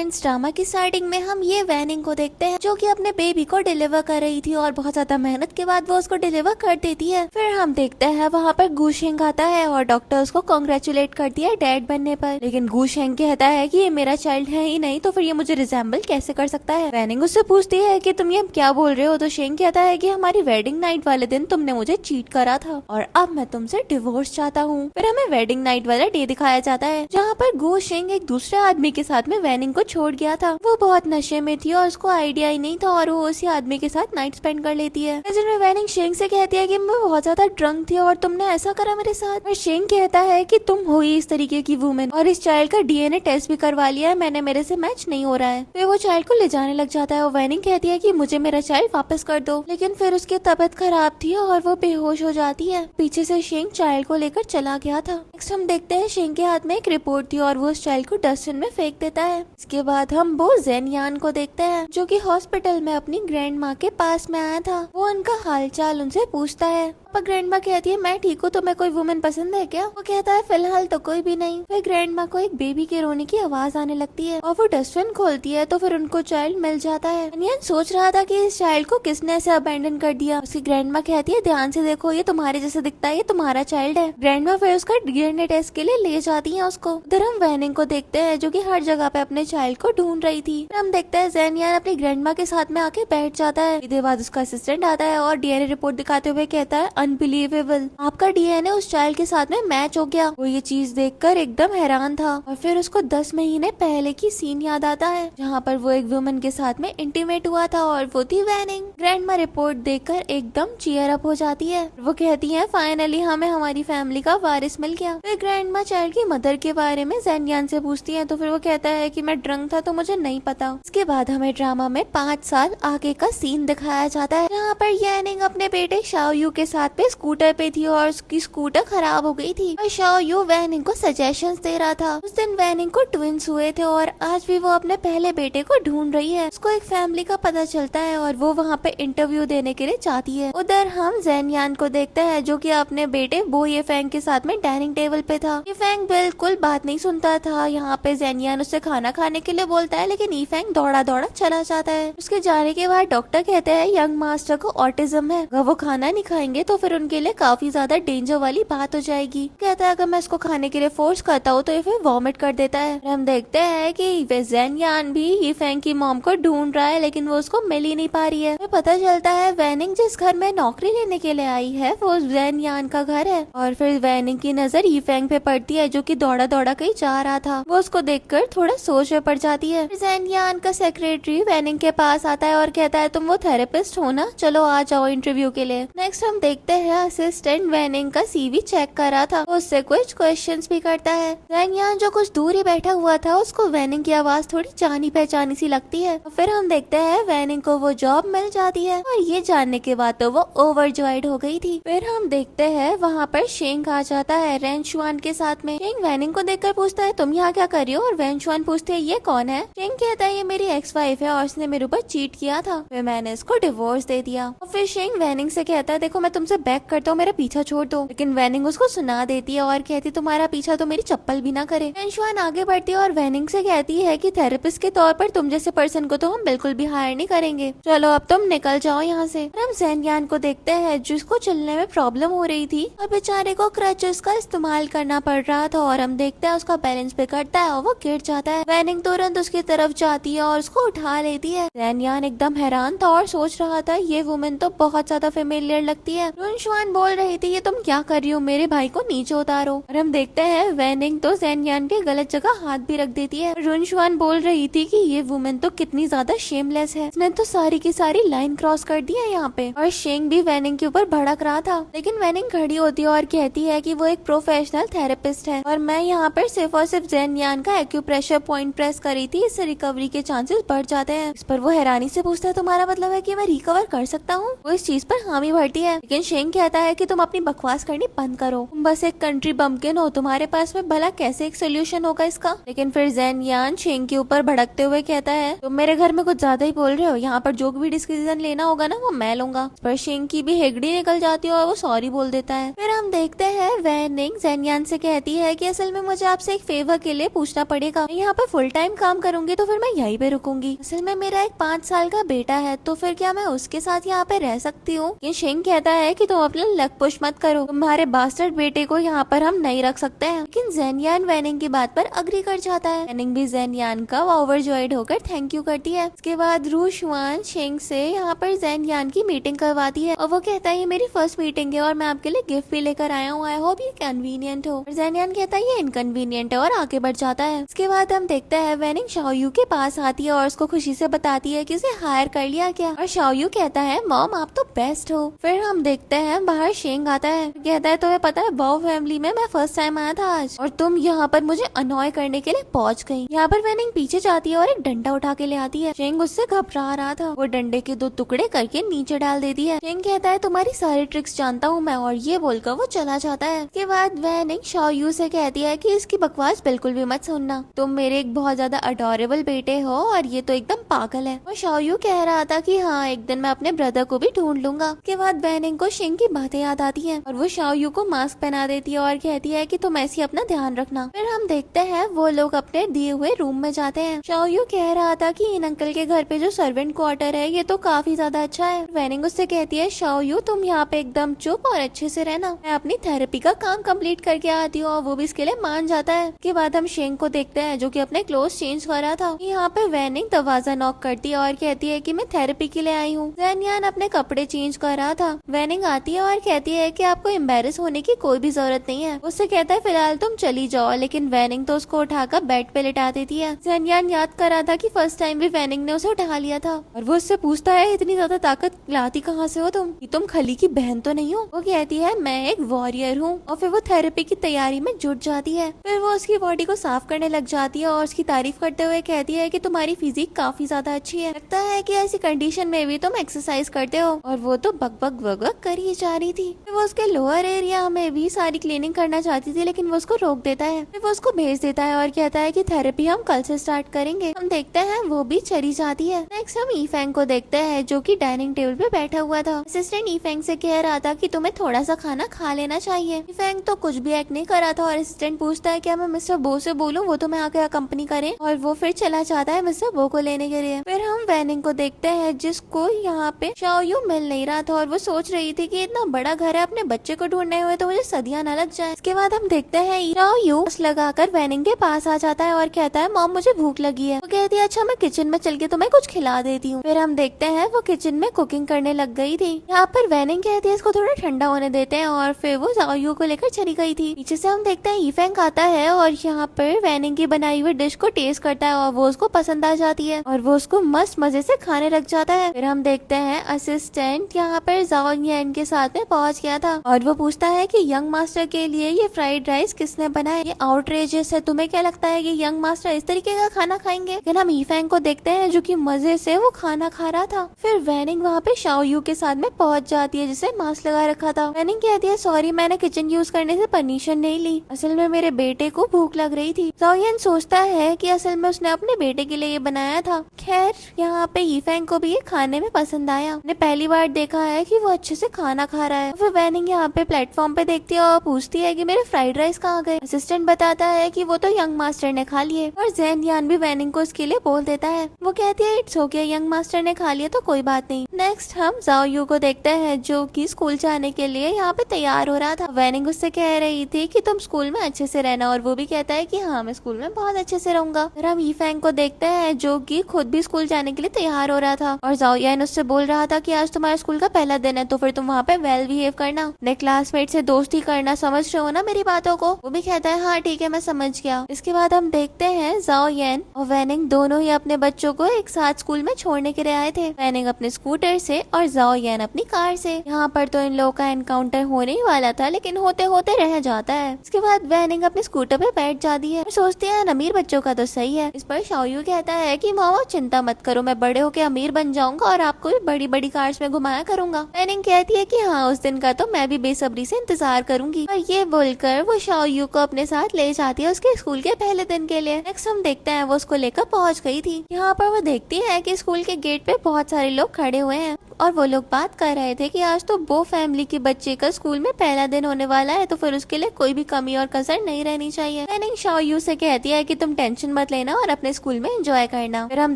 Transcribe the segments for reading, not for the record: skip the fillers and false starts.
Friends, drama की starting में हम ये वैनिंग को देखते हैं जो कि अपने बेबी को डिलीवर कर रही थी और बहुत ज्यादा मेहनत के बाद वो उसको डिलीवर कर देती है। फिर हम देखते हैं वहाँ पर गूशेंग आता है और डॉक्टर उसको कांग्रेचुलेट करती है डैड बनने पर। लेकिन गूशेंग कहता है कि ये मेरा चाइल्ड है ही नहीं, तो फिर ये मुझे रिजेंबल कैसे कर सकता है। वैनिंग उससे पूछती है कि तुम ये क्या बोल रहे हो, तो शेंग कहता है कि हमारी वेडिंग नाइट वाले दिन तुमने मुझे चीट करा था और अब मैं तुमसे डिवोर्स चाहता हूँ। फिर हमें वेडिंग नाइट वाला डे दिखाया जाता है जहाँ पर गूशेंग एक दूसरे आदमी के साथ में वैनिंग को छोड़ गया था। वो बहुत नशे में थी और उसको आइडिया ही नहीं था और वो उसी आदमी के साथ नाइट स्पेंड कर लेती है। जिसमें वैनिंग शेंग से कहती है कि मैं बहुत ज्यादा ड्रंक थी और तुमने ऐसा करा मेरे साथ। और शेंग कहता है कि तुम हो ही इस तरीके की वुमेन और इस चाइल्ड का डीएनए टेस्ट भी करवा लिया है मैंने, मेरे से मैच नहीं हो रहा है। फिर वो चाइल्ड को ले जाने लग जाता है और वैनिंग कहती है कि मुझे मेरा चाइल्ड वापस कर दो। लेकिन फिर उसकी तबीयत खराब थी और वो बेहोश हो जाती है। पीछे से शेंग चाइल्ड को लेकर चला गया था। नेक्स्ट हम देखते हैं शेंग के हाथ में एक रिपोर्ट थी और वो उस चाइल्ड को डस्टबिन में फेंक देता है। इसके बाद हम वो जेन यान को देखते हैं जो कि हॉस्पिटल में अपनी ग्रैंड माँ के पास में आया था। वो उनका हालचाल उनसे पूछता है। पर ग्रैंड माँ कहती है मैं ठीक हूँ, तुम्हें कोई वुमेन पसंद है क्या? वो कहता है फिलहाल तो कोई भी नहीं। फिर ग्रैंड माँ को एक बेबी के रोने की आवाज आने लगती है और वो डस्टबिन खोलती है तो फिर उनको चाइल्ड मिल जाता है। अनियन सोच रहा था कि इस चाइल्ड को किसने ऐसे अबैंडन कर दिया। उसकी ग्रैंड माँ कहती है ध्यान से देखो, ये तुम्हारे जैसे दिखता है, ये तुम्हारा चाइल्ड है। ग्रैंड माँ फिर उसका डीएनए टेस्ट के लिए ले जाती है उसको। उधर हम वैनिंग को देखते हैं जो कि हर जगह पे अपने चाइल्ड को ढूंढ रही थी। हम देखते हैं जेन यान अपनी ग्रैंड माँ के साथ में आके बैठ जाता है। इसके बाद उसका असिस्टेंट आता है और डीएनए रिपोर्ट दिखाते हुए कहता है अनबिलीवेबल, आपका डीएनए उस चाइल्ड के साथ में मैच हो गया। वो ये चीज देखकर एकदम हैरान था और फिर उसको 10 महीने पहले की सीन याद आता है जहाँ पर वो एक वुमन के साथ में इंटीमेट हुआ था और वो थी वैनिंग। ग्रैंड माँ रिपोर्ट देखकर एकदम चीयर अप हो जाती है। वो कहती है फाइनली हमें हमारी फैमिली का वारिस मिल गया। फिर ग्रैंड माँ चाइल्ड की मदर के बारे में जेन यान से पूछती है तो फिर वो कहता है कि मैं ड्रंक था तो मुझे नहीं पता। इसके बाद हमें ड्रामा में 5 साल आगे का सीन दिखाया जाता है जहाँ पर वैनिंग अपने बेटे शाओयू के साथ पे स्कूटर पे थी और उसकी स्कूटर खराब हो गई थी और शाओयू वैनिंग को सजेशंस दे रहा था। उस दिन वैनिंग को ट्विंस हुए थे और आज भी वो अपने पहले बेटे को ढूंढ रही है। उसको एक फैमिली का पता चलता है और वो वहाँ पे इंटरव्यू देने के लिए जाती है। उधर हम जेन यान को देखते हैं जो कि अपने बेटे बो ये फैंग के साथ में डाइनिंग टेबल पे था। ये फैंग बिल्कुल बात नहीं सुनता था। यहाँ पे जेन यान उससे खाना खाने के लिए बोलता है लेकिन ये फैंग दौड़ा दौड़ा चला जाता है। उसके जाने के बाद डॉक्टर कहते हैं यंग मास्टर को ऑटिज्म है, अगर वो खाना नहीं खाएंगे तो फिर उनके लिए काफी ज्यादा डेंजर वाली बात हो जाएगी। कहता है अगर मैं इसको खाने के लिए फोर्स करता हूँ तो ये फिर वॉमिट कर देता है। हम देखते हैं कि जेन यान भी ये फैंग की मॉम को ढूंढ रहा है लेकिन वो उसको मिल ही नहीं पा रही है। पता चलता है वैनिंग जिस घर में नौकरी लेने के लिए आई है वो जेन यान का घर है और फिर वैनिंग की नजर ये फैंग पे पड़ती है जो कि दौड़ा दौड़ा कहीं जा रहा था। वो उसको देखकर थोड़ा सोच में पड़ जाती है। जेन यान का सेक्रेटरी वैनिंग के पास आता है और कहता है तुम वो थेरेपिस्ट हो ना, चलो आ जाओ इंटरव्यू के लिए। नेक्स्ट हम देखते हैं असिस्टेंट वैनिंग का सीवी चेक कर रहा था, उससे कुछ क्वेश्चंस भी करता है। जेन यान जो कुछ दूर ही बैठा हुआ था उसको वैनिंग की आवाज थोड़ी जानी पहचानी सी लगती है। फिर हम देखते हैं वैनिंग को वो जॉब मिल जाती है और ये जानने के बाद तो वो ओवरजॉयड हो गई थी। फिर हम देखते हैं वहाँ पर शेंग आ जाता है रेन शुआन के साथ में। शेंग वैनिंग को देखकर पूछता है तुम यहाँ क्या कर रही हो और वेन शुआन पूछते है ये कौन है। शेंग कहता है ये मेरी एक्स वाइफ है और उसने मेरे ऊपर चीट किया था, फिर मैंने इसको डिवोर्स दे दिया। और फिर शेंग वैनिंग से कहता है देखो मैं तुमसे बैक करता हूँ, मेरा पीछा छोड़ दो। लेकिन वैनिंग उसको सुना देती है और कहती तुम्हारा पीछा तो मेरी चप्पल भी ना करे। वेन शुआन आगे बढ़ती है और वैनिंग से कहती है कि थेरेपिस्ट के तौर पर तुम जैसे पर्सन को तो हम बिल्कुल भी हायर नहीं करेंगे, चलो अब तुम निकल जाओ यहाँ से। हम जेन यान को देखते हैं जिसको चलने में प्रॉब्लम हो रही थी और बेचारे को क्रचेस का इस्तेमाल करना पड़ रहा था और हम देखते हैं उसका बैलेंस बिगड़ता है और वो गिर जाता है। वैनिंग तुरंत उसकी तरफ जाती है और उसको उठा लेती है। जेन यान एकदम हैरान था और सोच रहा था ये वुमेन तो बहुत ज्यादा फेमिलियर लगती है। वेन शुआन बोल रही थी ये तुम क्या कर रही हो, मेरे भाई को नीचे उतारो। और हम देखते हैं वैनिंग तो जेन यान के गलत जगह हाथ भी रख देती है। वेन शुआन बोल रही थी कि ये वुमेन तो कितनी ज्यादा शेमलेस है, इसने तो सारी की सारी लाइन क्रॉस कर दी है यहाँ पे। और शेंग भी वैनिंग के ऊपर भड़क रहा था लेकिन वैनिंग खड़ी होती है और कहती है कि वो एक प्रोफेशनल थेरेपिस्ट है और मैं यहाँ पर सिर्फ और सिर्फ जेन यान का एक्यूप्रेशर पॉइंट प्रेस करी थी, इससे रिकवरी के चांसेस बढ़ जाते हैं। इस पर वो हैरानी से पूछता है तुम्हारा मतलब है कि मैं रिकवर कर सकता हूँ? वो इस चीज पर हामी भरती है लेकिन शेंग कहता है कि तुम अपनी बकवास करनी बंद करो, तुम बस एक कंट्री बम्पकिन हो, तुम्हारे पास में भला कैसे एक सोल्यूशन होगा इसका। लेकिन फिर जैन यान शेंग के ऊपर भड़कते हुए कहता है तुम मेरे घर में कुछ ज्यादा ही बोल रहे हो, यहाँ पर जो भी डिसीजन लेना होगा ना वो मैं लूंगा। पर शेंग की भी हेगड़ी निकल जाती है और वो सॉरी बोल देता है। फिर हम देखते हैं वैनिंग जैन यान से कहती है कि असल में मुझे आपसे एक फेवर के लिए पूछना पड़ेगा, मैं यहाँ पर फुल टाइम काम करूंगी तो फिर मैं यहीं पे रुकूंगी। असल में मेरा एक 5 साल का बेटा है, तो फिर क्या मैं उसके साथ यहाँ पे रह सकती हूँ। ये शेंग कहता है कि तुम अपना लक पुश मत करो, तुम्हारे बास्टर्ड बेटे को यहाँ पर हम नहीं रख सकते हैं। लेकिन जैन यान वैनिंग की बात पर अग्री कर जाता है। वैनिंग भी जैन यान का ओवरजॉयड होकर थैंक यू करती है। उसके बाद रू शुआन शेंग से यहाँ पर जैन यान की मीटिंग करवाती है और वो कहता है ये मेरी फर्स्ट मीटिंग है और मैं आपके लिए गिफ्ट भी लेकर आया हूँ, आई होप ये कन्वीनियंट हो। जैन यान कहता है ये इनकन्वीनियंट है और आगे बढ़ जाता है। उसके बाद हम देखते हैं वैनिंग शाओयू के पास आती है और उसको खुशी से बताती है कि उसे हायर कर लिया गया और शाओयू कहता है मॉम आप तो बेस्ट हो। फिर हम देखते हैं बाहर शेंग आता है, कहता है तुम्हें पता है बाओ फैमिली में मैं फर्स्ट टाइम आया था आज और तुम यहाँ पर मुझे अनॉय करने के लिए पहुँच गई। यहाँ पर वैनिंग पीछे जाती है और एक डंडा उठा के ले आती है। शेंग उससे घबरा रहा था, वो डंडे के 2 टुकड़े करके नीचे डाल देती है। शेंग कहता है तुम्हारी सारी ट्रिक्स जानता हूँ मैं, और ये बोलकर वो चला जाता है। उसके बाद वैनिंग शाओयू से कहती है कि इसकी बकवास बिल्कुल भी मत सुनना, तुम मेरे एक बहुत ज्यादा अडोरेबल बेटे हो और ये तो एकदम पागल है। और शाओयू कह रहा था कि हाँ एक दिन मैं अपने ब्रदर को भी ढूंढ लूंगा। उसके बाद वैनिंग को शेंग की बातें याद आती है और वो शाओयू को मास्क पहना देती है और कहती है कि तुम ऐसी अपना ध्यान रखना। फिर हम देखते हैं वो लोग अपने दिए हुए रूम में जाते हैं। शाओयू कह रहा था कि इन अंकल के घर पे जो सर्वेंट क्वार्टर है ये तो काफी ज्यादा अच्छा है। वैनिंग उससे कहती है शाओयू तुम यहाँ पे एकदम चुप और अच्छे से रहना, मैं अपनी थेरेपी का काम कंप्लीट करके आती हूँ। और वो भी इसके लिए मान जाता है। उसके बाद हम शेंग को देखते हैं जो कि अपने क्लोथ चेंज कर रहा था। यहाँ पे वैनिंग दरवाजा नॉक करती है और कहती है कि मैं थेरेपी के लिए आई हूँ। जैन यान अपने कपड़े चेंज कर रहा था। वैनिंग आती है और कहती है कि आपको एम्बेरस होने की कोई भी जरूरत नहीं है। उससे कहता है फिलहाल तुम चली जाओ, लेकिन वैनिंग तो उसको उठाकर बेड पे लिटा देती है। जैन यान याद कर रहा था कि फर्स्ट टाइम भी वैनिंग ने उसे उठा लिया था और वो उससे पूछता है इतनी ज्यादा ताकत लाती कहाँ से हो तुम, कि तुम खली की बहन तो नहीं हो। वो कहती है मैं एक वॉरियर हूँ और फिर वो थेरेपी की तैयारी में जुट जाती है। फिर वो उसकी बॉडी को साफ करने लग जाती है और उसकी तारीफ करते हुए कहती है कि तुम्हारी फिजिक काफी ज्यादा अच्छी है, लगता है कि ऐसी कंडीशन में भी तुम एक्सरसाइज करते हो। और वो तो बक बक बक बक कर ही जा रही थी। फिर वो उसके लोअर एरिया में भी सारी क्लीनिंग करना चाहती थी, लेकिन वो उसको रोक देता है। फिर वो उसको भेज देता है और कहता है कि थेरेपी हम कल से स्टार्ट करेंगे। हम देखते हैं वो भी चली जाती है। नेक्स्ट हम ईफेंग को देखते हैं जो कि डाइनिंग टेबल पे बैठा हुआ था। असिस्टेंट ईफेंग से कह रहा था कि तुम्हें थोड़ा सा खाना खा लेना चाहिए। ईफेंग तो कुछ भी एक्ट नहीं कर रहा था और असिस्टेंट पूछता है क्या मैं मिस्टर बो से बोलूं वो तुम्हें आके कंपनी करे, और वो फिर चला जाता है मिस्टर बो को लेने के लिए। फिर हम वैनिंग को देखते हैं जिसको यहाँ पे शाओयू मिल नहीं रहा था और वो सोच रही थी कि इतना बड़ा घर है, अपने बच्चे को ढूंढने हुए तो मुझे सदियां न लग जाए। इसके बाद हम देखते हैं शाओयू लगाकर वैनिंग के पास आ जाता है और कहता है मॉम मुझे भूख लगी है। वो कहती है अच्छा मैं किचन में चल के तुम्हें कुछ खिला देती हूँ। फिर हम देखते हैं वो किचन में कुकिंग करने लग गई थी। यहाँ पर वैनिंग कहती है इसको थोड़ा ठंडा होने देते हैं और फिर वो शाओयू को लेकर चली गई थी। पीछे से हम देखते हैं ईफेंग आता है और यहाँ पर वैनिंग की बनाई हुई डिश को टेस्ट करता है और वो उसको पसंद आ जाती है और वो उसको मस्त मजे से खाने लग जाता है। फिर हम देखते हैं असिस्टेंट यहाँ पर जाओ यान के साथ में पहुँच गया था और वो पूछता है कि यंग मास्टर के लिए ये फ्राइड राइस किसने बनाया, ये आउटरेजियस है, तुम्हें क्या लगता है कि यंग मास्टर इस तरीके का खाना खाएंगे। लेकिन हम ईफेंग को देखते हैं जो कि मजे से वो खाना खा रहा था। फिर वैनिंग वहाँ पे शाओयू के साथ में पहुँच जाती है जिसे मास्क लगा रखा था। वैनिंग कहती है सॉरी मैंने किचन यूज करने से परमिशन नहीं ली, असल में मेरे बेटे को भूख लग रही थी। जाओयन सोचता है कि असल में उसने अपने बेटे के लिए ये बनाया था। खैर यहाँ पे ईफेंग को भी ये खाने में पसंद आया, ने पहली बार देखा है कि वो अच्छे से खाना खा रहा है। फिर वैनिंग यहाँ पे प्लेटफॉर्म पे देखती है और पूछती है कि मेरे फ्राइड राइस कहाँ गए। असिस्टेंट बताता है कि वो तो यंग मास्टर ने खा लिए और जैन यान भी वैनिंग को इसके लिए बोल देता है। वो कहती है इट्स ओके, यंग मास्टर ने खा लिया तो कोई बात नहीं। नेक्स्ट हम जाओयू को देखते हैं जो कि स्कूल जाने के लिए यहाँ पे तैयार हो रहा था। वैनिंग उससे कह रही थी कि तुम स्कूल में अच्छे से रहना और वो भी कहता है कि हाँ मैं स्कूल में बहुत अच्छे से रहूंगा। फिर हम ईफेंग को देखते हैं जो कि खुद भी स्कूल जाने के लिए तैयार हो रहा था और जाओयन उससे बोल रहा था कि आज तुम्हारे स्कूल का पहला दिन है तो फिर तुम वहाँ पे वेल बिहेव करना, अपने क्लासमेट से दोस्ती करना, समझ रहे हो ना मेरी बातों को। वो भी कहता है हाँ ठीक है मैं समझ गया। इसके बाद हम देखते हैं जाओयन और वैनिंग दोनों ही अपने बच्चों को एक साथ स्कूल में छोड़ने के लिए आए थे। वैनिंग अपने स्कूटर से और जाओयन अपनी कार से। यहाँ पर तो इन लोगों का एनकाउंटर होने ही वाला था लेकिन होते होते रह जाता है। इसके बाद वैनिंग अपने स्कूटर पे बैठ जाती है और सोचती है अमीर बच्चों का तो सही है। इस पर शाओयू कहता है कि मामा चिंता मत करो, मैं बड़े होके अमीर बन जाऊंगा और आपको भी बड़ी बड़ी कार्स में घुमाया करूंगा। वैनिंग कहती है कि हाँ, उस दिन का तो मैं भी बेसब्री से इंतजार करूंगी। और ये बोलकर वो शाओ यू को अपने साथ ले जाती है उसके स्कूल के पहले दिन के लिए। नेक्स्ट हम देखते हैं वो उसको लेकर पहुंच गई थी। यहाँ पर वो देखती है कि स्कूल के गेट पे बहुत सारे लोग खड़े हुए हैं और वो लोग बात कर रहे थे कि आज तो वो फैमिली के बच्चे का स्कूल में पहला दिन होने वाला है, तो फिर उसके लिए कोई भी कमी और कसर नहीं रहनी चाहिए। वैनिंग शाओ यू से कहती है कि तुम टेंशन मत लेना और अपने स्कूल में एंजॉय करना। फिर हम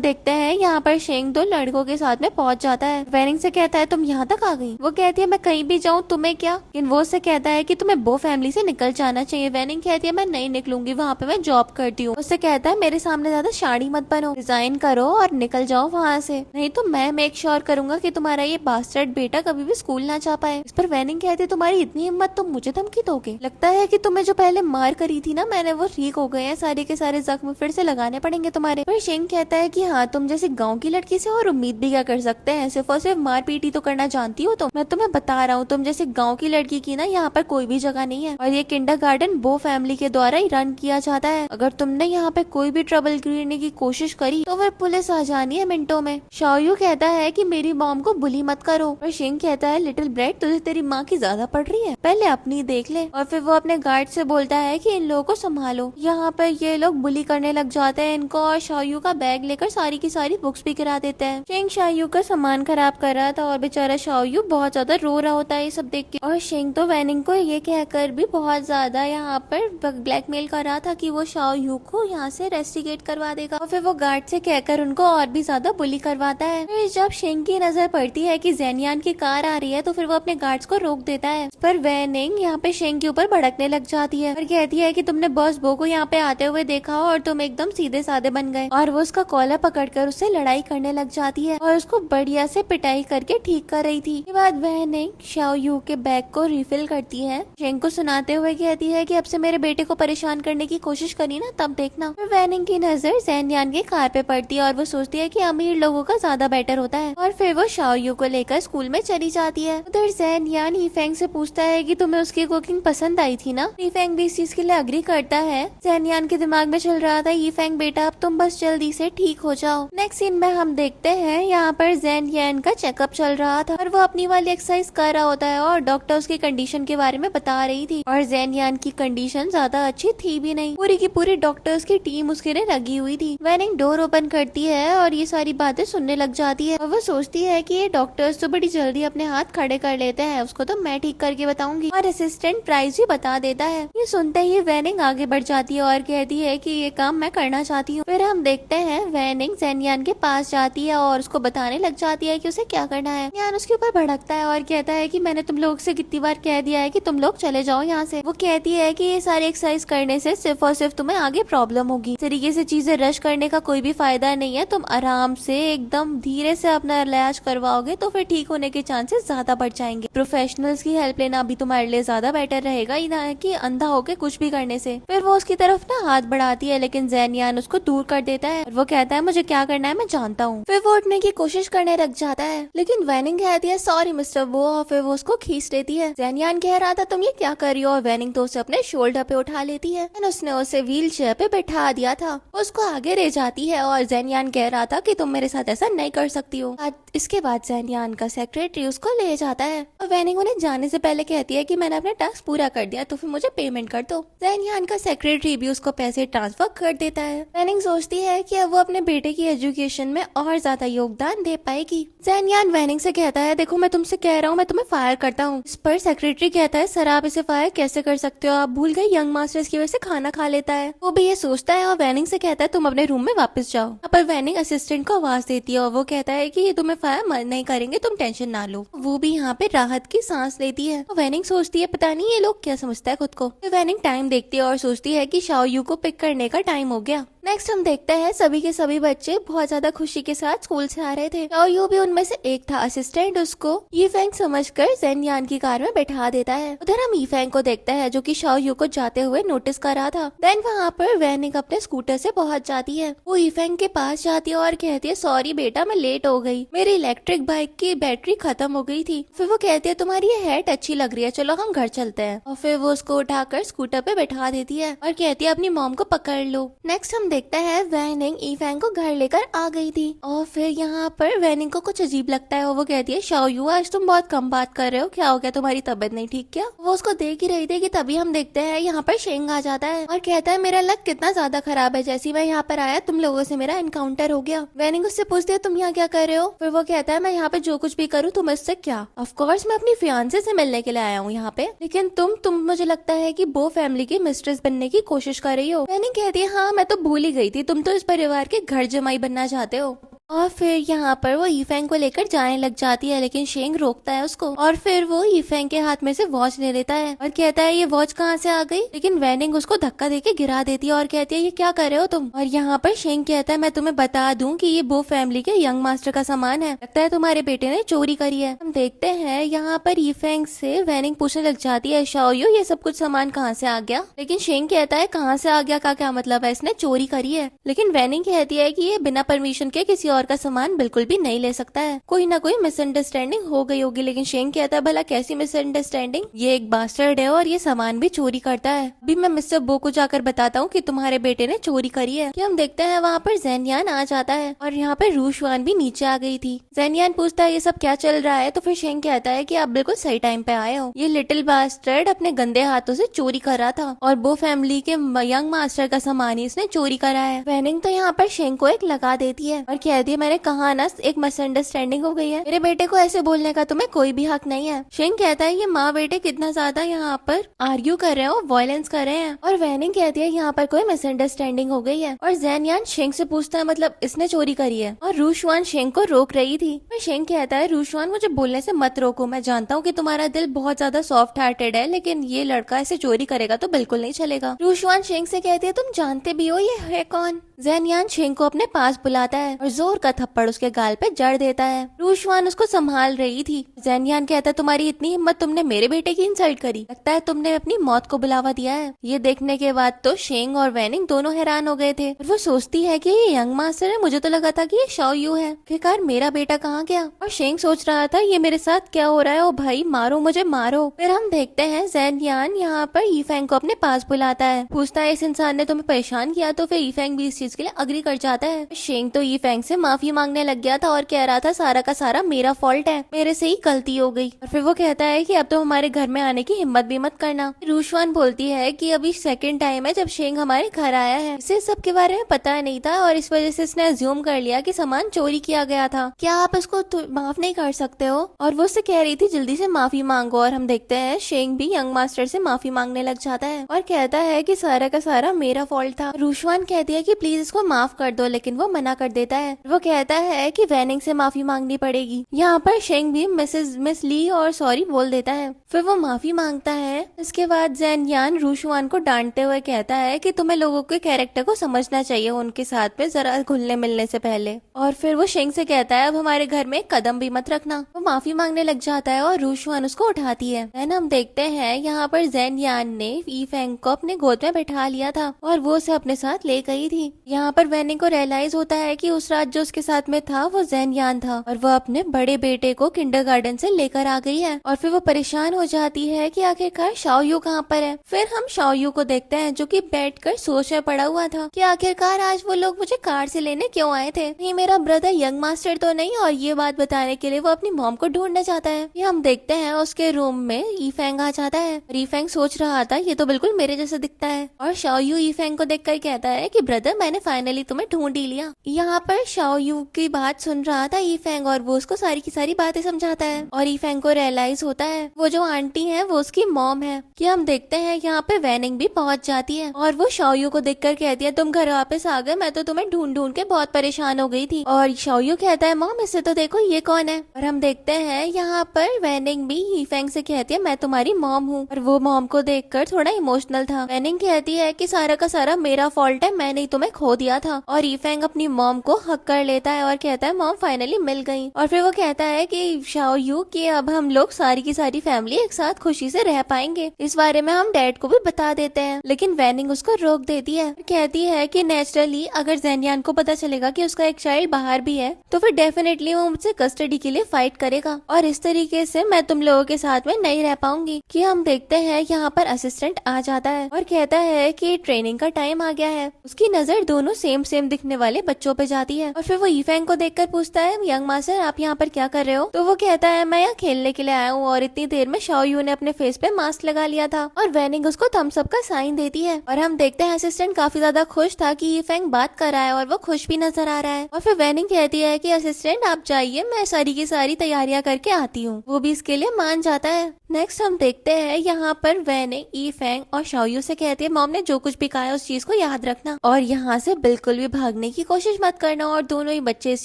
देखते हैं यहाँ पर शेंग दो लड़कों के साथ में पहुंच जाता है। वैनिंग से कहता है तुम यहाँ तक आ गई। वो कहती है मैं कहीं भी जाऊँ तुम्हें क्या, लेकिन वो से कहता है कि तुम्हें वो फैमिली से निकल जाना चाहिए। वैनिंग कहती है मैं नहीं निकलूंगी, वहाँ पे मैं जॉब करती हूँ। उससे कहता है मेरे सामने ज्यादा शाड़ी मत बनो, रिजाइन करो और निकल जाओ वहाँ से, नहीं तो मैं मेक श्योर करूंगा कि तुम्हारा ये बास्टर्ड बेटा कभी भी स्कूल ना जा पाए। इस पर वैनिंग कहती है तुम्हारी इतनी हिम्मत, तुम मुझे धमकी दोगे? लगता है कि तुम्हें जो पहले मार करी थी ना मैंने, वो ठीक हो गए हैं, सारे के सारे जख्म फिर से लगाने पड़ेंगे तुम्हारे। पर शेंग कहता है कि हाँ, तुम जैसे गांव की लड़की से और उम्मीद भी क्या कर सकते हैं, सिर्फ और सिर्फ मार पीटी तो करना जानती हो तुम। मैं तुम्हें बता रहा हूँ, तुम जैसे गाँव की लड़की की ना यहाँ पर कोई भी जगह नहीं है और ये किंडरगार्टन वो फैमिली के द्वारा ही रन किया जाता है। अगर तुमने यहाँ पे कोई भी ट्रबल करने की कोशिश करी तो फिर पुलिस आ जानी है मिनटों में। शाओ यू कहता है कि मेरी मॉम को बुली मत करो। और शेंग कहता है लिटिल ब्रेड, तुझे तेरी माँ की ज्यादा पड़ रही है, पहले अपनी देख ले। और फिर वो अपने गार्ड से बोलता है कि इन लोगों को संभालो। यहाँ पर ये लोग बुली करने लग जाते हैं इनको और शाओ यू का बैग लेकर सारी की सारी बुक्स भी गिरा देते हैं। शेंग शाओ यू का सामान खराब कर रहा था और बेचारा शाओ यू बहुत ज्यादा रो रहा होता है ये सब देख के। और शेंग तो वैनिंग को ये कहकर भी बहुत ज्यादा यहाँ पर ब्लैकमेल कर रहा था कि वो शाओ यू को यहाँ से रेस्टिगेट करवा देगा और फिर वो गार्ड से कहकर उनको और भी ज्यादा बुली करवाता है। फिर जब शेंग की नजर पड़ती है कि ज़ेनियान की कार आ रही है तो फिर वो अपने गार्ड्स को रोक देता है। इस पर वैनिंग यहाँ पे शेंग के ऊपर भड़कने लग जाती है और कहती है कि तुमने बॉस बो को यहाँ पे आते हुए देखा और तुम एकदम सीधे साधे बन गए। और वो उसका कॉलर पकड़कर उससे लड़ाई करने लग जाती है और उसको बढ़िया से पिटाई करके ठीक कर रही थी। बाद वैनिंग शाओ यू के बैग को रिफिल करती है, शेंग को सुनाते हुए कहती है कि अब से मेरे बेटे को परेशान करने की कोशिश करी ना तब देखना। फिर वैनिंग की नजर ज़ेनियान के कार पे पड़ती है और वो सोचती है कि अमीर लोगों का ज्यादा बेटर होता है और फिर वो शाओ यू को लेकर स्कूल में चली जाती है। उधर ज़ेनियान यीफेंग से पूछता है कि तुम्हें उसकी कुकिंग पसंद आई थी ना। यीफेंग भी इस चीज के लिए अग्री करता है। ज़ेनियान के दिमाग में चल रहा था यीफेंग बेटा अब तुम बस जल्दी से ठीक हो जाओ। नेक्स्ट सीन में हम देखते हैं यहाँ पर ज़ेनियान का चेकअप चल रहा था और वो अपनी वाली एक्सरसाइज कर रहा होता है और डॉक्टर उसकी कंडीशन के बारे में बता रही थी और ज़ेनियान की कंडीशन ज्यादा अच्छी थी भी नहीं। पूरी की पूरी डॉक्टर्स की टीम उसके लिए लगी हुई थी। वैनिंग डोर ओपन करती है और ये सारी बातें सुनने लग जाती है और वो सोचती है कि ये डॉक्टर्स तो बड़ी जल्दी अपने हाथ खड़े कर लेते हैं, उसको तो मैं ठीक करके बताऊंगी। और असिस्टेंट प्राइस भी बता देता है। ये सुनते ही वैनिंग आगे बढ़ जाती है और कहती है कि ये काम मैं करना चाहती हूँ। फिर हम देखते हैं वैनिंग ज़ेनियान के पास जाती है और उसको बताने लग जाती है कि उसे क्या करना है। ज़ेनियान उसके ऊपर भड़कता है और कहता है कि मैंने तुम लोग से कितनी बार कह दिया है कि तुम लोग चले जाओ यहाँ से। वो कहती है कि ये सारी एक्सरसाइज करने से सिर्फ और सिर्फ तुम्हें आगे प्रॉब्लम होगी, इस तरीके से चीजें रश करने का कोई भी फायदा नहीं है। तुम आराम से एकदम धीरे से अपना इलाज करवाओगे तो फिर ठीक होने के चांसेस ज्यादा बढ़ जाएंगे। प्रोफेशनल्स की हेल्प लेना भी तुम्हारे लिए ज्यादा बेटर रहेगा ना कि अंधा होके कुछ भी करने से। फिर वो उसकी तरफ ना हाथ बढ़ाती है लेकिन ज़ेनियान उसको दूर कर देता है और वो कहता है मुझे क्या करना है मैं जानता हूँ। फिर वो उठने की कोशिश करने लग जाता है लेकिन वैनिंग कहती है सॉरी मिस्टर वो, और फिर वो उसको खींच लेती है। ज़ेनियान कह रहा था तुम ये क्या कर रही हो और वैनिंग तो उसे अपने शोल्डर पे उठा लेती है। उसने उसे व्हील चेयर पे बैठा दिया था, उसको आगे ले जाती है और ज़ेनियान कह रहा था कि तुम मेरे साथ ऐसा नहीं कर सकती हो। इसके बाद ज़ेनियान का सेक्रेटरी उसको ले जाता है और वैनिंग उन्हें जाने से पहले कहती है कि मैंने अपना टास्क पूरा कर दिया तो फिर मुझे पेमेंट कर दो। ज़ेनियान का सेक्रेटरी भी उसको पैसे ट्रांसफर कर देता है। वैनिंग सोचती है कि अब वो अपने बेटे की एजुकेशन में और ज्यादा योगदान दे पाएगी। ज़ेनियान वैनिंग से कहता है देखो मैं तुमसे कह रहा हूँ मैं तुम्हें फायर करता हूँ। इस पर सेक्रेटरी कहता है सर आप इसे फायर कैसे कर सकते हो, आप भूल गए यंग मास्टर्स की वजह से खाना खा लेता है। वो भी ये सोचता है और वैनिंग से कहता है तुम अपने रूम में वापस जाओ। पर वैनिंग असिस्टेंट को आवाज देती है और वो कहता है कि ये तुम्हें फायर नहीं करेंगे, तुम टेंशन ना लो। वो भी यहाँ पे राहत की सांस लेती है। वैनिंग सोचती है पता नहीं ये लोग क्या समझता है खुद को। वैनिंग टाइम देखती है और सोचती है कि शाओ यू को पिक करने का टाइम हो गया। नेक्स्ट हम देखते हैं सभी के सभी बच्चे बहुत ज्यादा खुशी के साथ स्कूल से आ रहे थे। शाओ यू भी उनमें से एक था। असिस्टेंट उसको यीफेंग समझकर ज़ेनियान की कार में बैठा देता है। उधर हम यीफेंग को देखते हैं जो कि शाओ यू को जाते हुए नोटिस कर रहा था। देन वहाँ पर वैनिंग अपने स्कूटर से पहुंच जाती है। वो यीफेंग के पास जाती है और कहती है सॉरी बेटा मैं लेट हो गई, मेरी इलेक्ट्रिक बाइक की बैटरी खत्म हो गई थी। फिर वो कहती है तुम्हारी ये हैट अच्छी लग रही है, चलो हम घर चलते हैं। और फिर वो उसको उठाकर स्कूटर पे बैठा देती है और कहती है अपनी मॉम को पकड़ लो। नेक्स्ट हम देखते हैं वैनिंग ईफैंग को घर लेकर आ गई थी और फिर यहाँ पर वैनिंग को कुछ अजीब लगता है और वो कहती है शाओयू आज तुम बहुत कम बात कर रहे हो, क्या हो गया, तुम्हारी तबीयत नहीं ठीक क्या? वो उसको देख ही रही थी कि तभी हम देखते हैं यहाँ पर शेंग आ जाता है और कहता है मेरा लक कितना ज्यादा खराब है, जैसे मैं यहाँ पर आया तुम लोगों से मेरा एनकाउंटर हो गया। वैनिंग उससे पूछती है तुम यहाँ क्या कर रहे हो? फिर वो कहता है मैं यहाँ पे जो कुछ भी करूँ तुम इससे क्या? ऑफ कोर्स मैं अपनी फियांसे से मिलने के लिए आया हूँ यहाँ पे, लेकिन तुम मुझे लगता है कि बो फैमिली की मिस्ट्रेस बनने की कोशिश कर रही हो। वैनिंग कहती है हाँ मैं तो भूल ही गई थी, तुम तो इस परिवार के घर जमाई बनना चाहते हो। और फिर यहाँ पर वो ईफेंग को लेकर जाने लग जाती है लेकिन शेंग रोकता है उसको और फिर वो ईफेंग के हाथ में से वॉच ले लेता है और कहता है ये वॉच कहाँ से आ गई, लेकिन वैनिंग उसको धक्का देके गिरा देती है और कहती है ये क्या कर रहे हो तुम? और यहाँ पर शेंग कहता है मैं तुम्हें बता दूं कि ये बो फैमिली के यंग मास्टर का सामान है, लगता है तुम्हारे बेटे ने चोरी करी है। हम देखते हैं यहाँ पर ईफेंग से वैनिंग पूछने लग जाती है शाओयू ये सब कुछ सामान कहाँ से आ गया, लेकिन शेंग कहता है कहाँ से आ गया का क्या मतलब है, इसने चोरी करी है। लेकिन वैनिंग कहती है कि ये बिना परमिशन के किसी और का सामान बिल्कुल भी नहीं ले सकता है, कोई ना कोई मिसअंडरस्टैंडिंग हो गई होगी। लेकिन शेंग कहता है भला कैसी मिसअंडरस्टैंडिंग, ये एक बास्टर्ड है और ये सामान भी चोरी करता है, अभी मैं मिस्टर बो को जाकर बताता हूँ कि तुम्हारे बेटे ने चोरी करी है। कि हम देखते हैं वहाँ पर ज़ेनयान आ जाता है और यहाँ पर रूशवान भी नीचे आ गई थी। ज़ेनयान पूछता है ये सब क्या चल रहा है, तो फिर शेंग कहता है कि आप बिल्कुल सही टाइम पे आए हो, ये लिटिल बास्टर्ड अपने गंदे हाथों से चोरी कर रहा था और बो फैमिली के यंग मास्टर का सामान ही इसने चोरी करा है। वैनिंग तो यहाँ पर शेंग को एक लगा देती है और कहती है मैंने कहा ना एक मिसअंडरस्टैंडिंग हो गई है, मेरे बेटे को ऐसे बोलने का तुम्हें कोई भी हक नहीं है। शेंग कहता है ये माँ बेटे कितना ज्यादा यहाँ पर आर्ग्यू कर रहे हो, वायलेंस कर रहे हैं। और वैनिंग कहती है यहाँ पर कोई मिसअंडरस्टैंडिंग हो गई है और ज़ेनयान शेंग से पूछता है मतलब इसने चोरी करी है और रूशवान शेंग को रोक रही थी। पर शेंग कहता है रूशवान मुझे बोलने से मत रोको, मैं जानता हूँ कि तुम्हारा दिल बहुत ज्यादा सॉफ्ट हार्टेड है, लेकिन ये लड़का ऐसे चोरी करेगा तो बिल्कुल नहीं चलेगा। रूशवान शेंग से कहती है तुम जानते भी हो ये है कौन? ज़ेनयान शेंग को अपने पास बुलाता है और जोर का थप्पड़ उसके गाल पे जड़ देता है। रूशवान उसको संभाल रही थी। ज़ेनयान कहता है तुम्हारी इतनी हिम्मत, तुमने मेरे बेटे की इंसल्ट करी, लगता है तुमने अपनी मौत को बुलावा दिया है। ये देखने के बाद तो शेंग और वैनिंग दोनों हैरान हो गए थे और वो सोचती है कि ये यंग मास्टर है, मुझे तो लगा था कि ये शाओयू है, आखिरकार मेरा बेटा कहाँ गया? और शेंग सोच रहा था ये मेरे साथ क्या हो रहा है, ओ भाई मारो मुझे मारो। फिर हम देखते हैं ज़ेनयान यहाँ पर ईफेंग को अपने पास बुलाता है, पूछता है इस इंसान ने तुम्हें परेशान किया, तो फिर ईफेंग भी इस चीज के लिए अग्री कर जाता है। शेंग तो ईफेंग से माफी मांगने लग गया था और कह रहा था सारा का सारा मेरा फॉल्ट है, मेरे से ही गलती हो गई। और फिर वो कहता है कि अब तो हमारे घर में आने की हिम्मत भी मत करना। रूशवान बोलती है कि अभी सेकंड टाइम है जब शेंग हमारे घर आया है, इसे सब के बारे में पता नहीं था और इस वजह से इसने अज्यूम कर लिया कि सामान चोरी किया गया था, क्या आप इसको माफ नहीं कर सकते हो? और वो उससे कह रही थी जल्दी से माफी मांगो। और हम देखते हैं शेंग भी यंग मास्टर से माफी मांगने लग जाता है और कहता है कि सारा का सारा मेरा फॉल्ट था। रूशवान कहती है कि प्लीज इसको माफ कर दो, लेकिन वो मना कर देता है। वो कहता है कि वैनिंग से माफी मांगनी पड़ेगी। यहाँ पर शेंग भी मिस ली और सॉरी बोल देता है, फिर वो माफी मांगता है। इसके बाद ज़ेनयान रूशवान को डांटते हुए कहता है कि तुम्हें लोगों के कैरेक्टर को समझना चाहिए उनके साथ में जरा घुलने मिलने से पहले। और फिर वो शेंग से कहता है अब हमारे घर में कदम भी मत रखना। वो माफी मांगने लग जाता है और रूशवान उसको उठाती है। देन हम देखते हैं यहाँ पर ज़ेनयान ने ईफेंग को अपने गोद में बैठा लिया था और वो उसे अपने साथ ले गई थी। यहाँ पर वैनिंग को रियलाइज होता है कि उस रात जो उसके साथ में था वो ज़ेनयान था और वो अपने बड़े बेटे को किंडरगार्टन से लेकर आ गई है। और फिर वो परेशान हो जाती है कि आखिरकार शाओयू कहाँ पर है। फिर हम शाओयू को देखते हैं जो कि बैठकर सोच में पड़ा हुआ था कि आखिरकार आज वो लोग मुझे कार से लेने क्यों आए थे, नहीं मेरा ब्रदर यंग मास्टर तो नहीं, और ये बात बताने के लिए वो अपनी मॉम को ढूंढना चाहता है। ये हम देखते हैं उसके रूम में ईफेंग आ जाता है। ईफेंग सोच रहा था ये तो बिल्कुल मेरे जैसा दिखता है और शाओयू ईफेंग को देखकर कहता है कि ब्रदर मैंने फाइनली तुम्हें ढूंढ ही लिया। यहाँ पर शाओयू की बात सुन रहा था ईफेंग और वो उसको सारी की सारी बातें समझाता है और ईफेंग को रियलाइज होता है वो जो आंटी है वो उसकी मॉम है। कि हम देखते हैं यहाँ पे वैनिंग भी पहुंच जाती है और वो शाओयू को देखकर कहती है तुम घर वापस आ गए, मैं तो तुम्हें ढूंढ ढूंढ के बहुत परेशान हो गई थी। और शाओयू कहता है मॉम इससे तो देखो ये कौन है। और हम देखते हैं यहाँ पर वैनिंग भी ईफेंग से कहती है मैं तुम्हारी मॉम हूँ और वो मॉम को देखकर थोड़ा इमोशनल था। वैनिंग कहती है कि सारा का सारा मेरा फॉल्ट है, मैंने ही तुम्हें खो दिया था। और ईफेंग अपनी मॉम को हक कर कर लेता है और कहता है मॉम फाइनली मिल गई। और फिर वो कहता है कि शाओ यू कि अब हम लोग सारी की सारी फैमिली एक साथ खुशी से रह पाएंगे, इस बारे में हम डैड को भी बता देते हैं। लेकिन वैनिंग उसको रोक देती है, कहती है कि नेचुरली अगर ज़ेनयान को पता चलेगा कि उसका एक चाइल्ड बाहर भी है तो फिर डेफिनेटली वो मुझसे कस्टडी के लिए फाइट करेगा और इस तरीके से मैं तुम लोगों के साथ में नहीं रह पाऊंगी। कि हम देखते हैं यहाँ पर असिस्टेंट आ जाता है और कहता है कि ट्रेनिंग का टाइम आ गया है। उसकी नजर दोनों सेम सेम दिखने वाले बच्चों पे जाती है और फिर वो ईफेंग को देखकर पूछता है यंग मास्टर आप यहाँ पर क्या कर रहे हो? तो वो कहता है मैं यहाँ खेलने के लिए आया हूँ और इतनी देर में शाओ यू ने अपने फेस पे मास्क लगा लिया था। और वैनिंग उसको थम्स अप का साइन देती है और हम देखते हैं असिस्टेंट काफी ज्यादा खुश था कि ईफेंग बात कर रहा है और वो खुश भी नजर आ रहा है। और फिर वैनिंग कहती है कि असिस्टेंट आप जाइए, मैं सारी की सारी तैयारियां करके आती हूँ। वो भी इसके लिए मान जाता है। नेक्स्ट हम देखते हैं यहाँ पर वैनिंग ईफेंग और शाओयू से कहती है मॉम ने जो कुछ भी कहा है उस चीज को याद रखना और यहाँ से बिल्कुल भी भागने की कोशिश मत करना। और दोनों ही बच्चे इस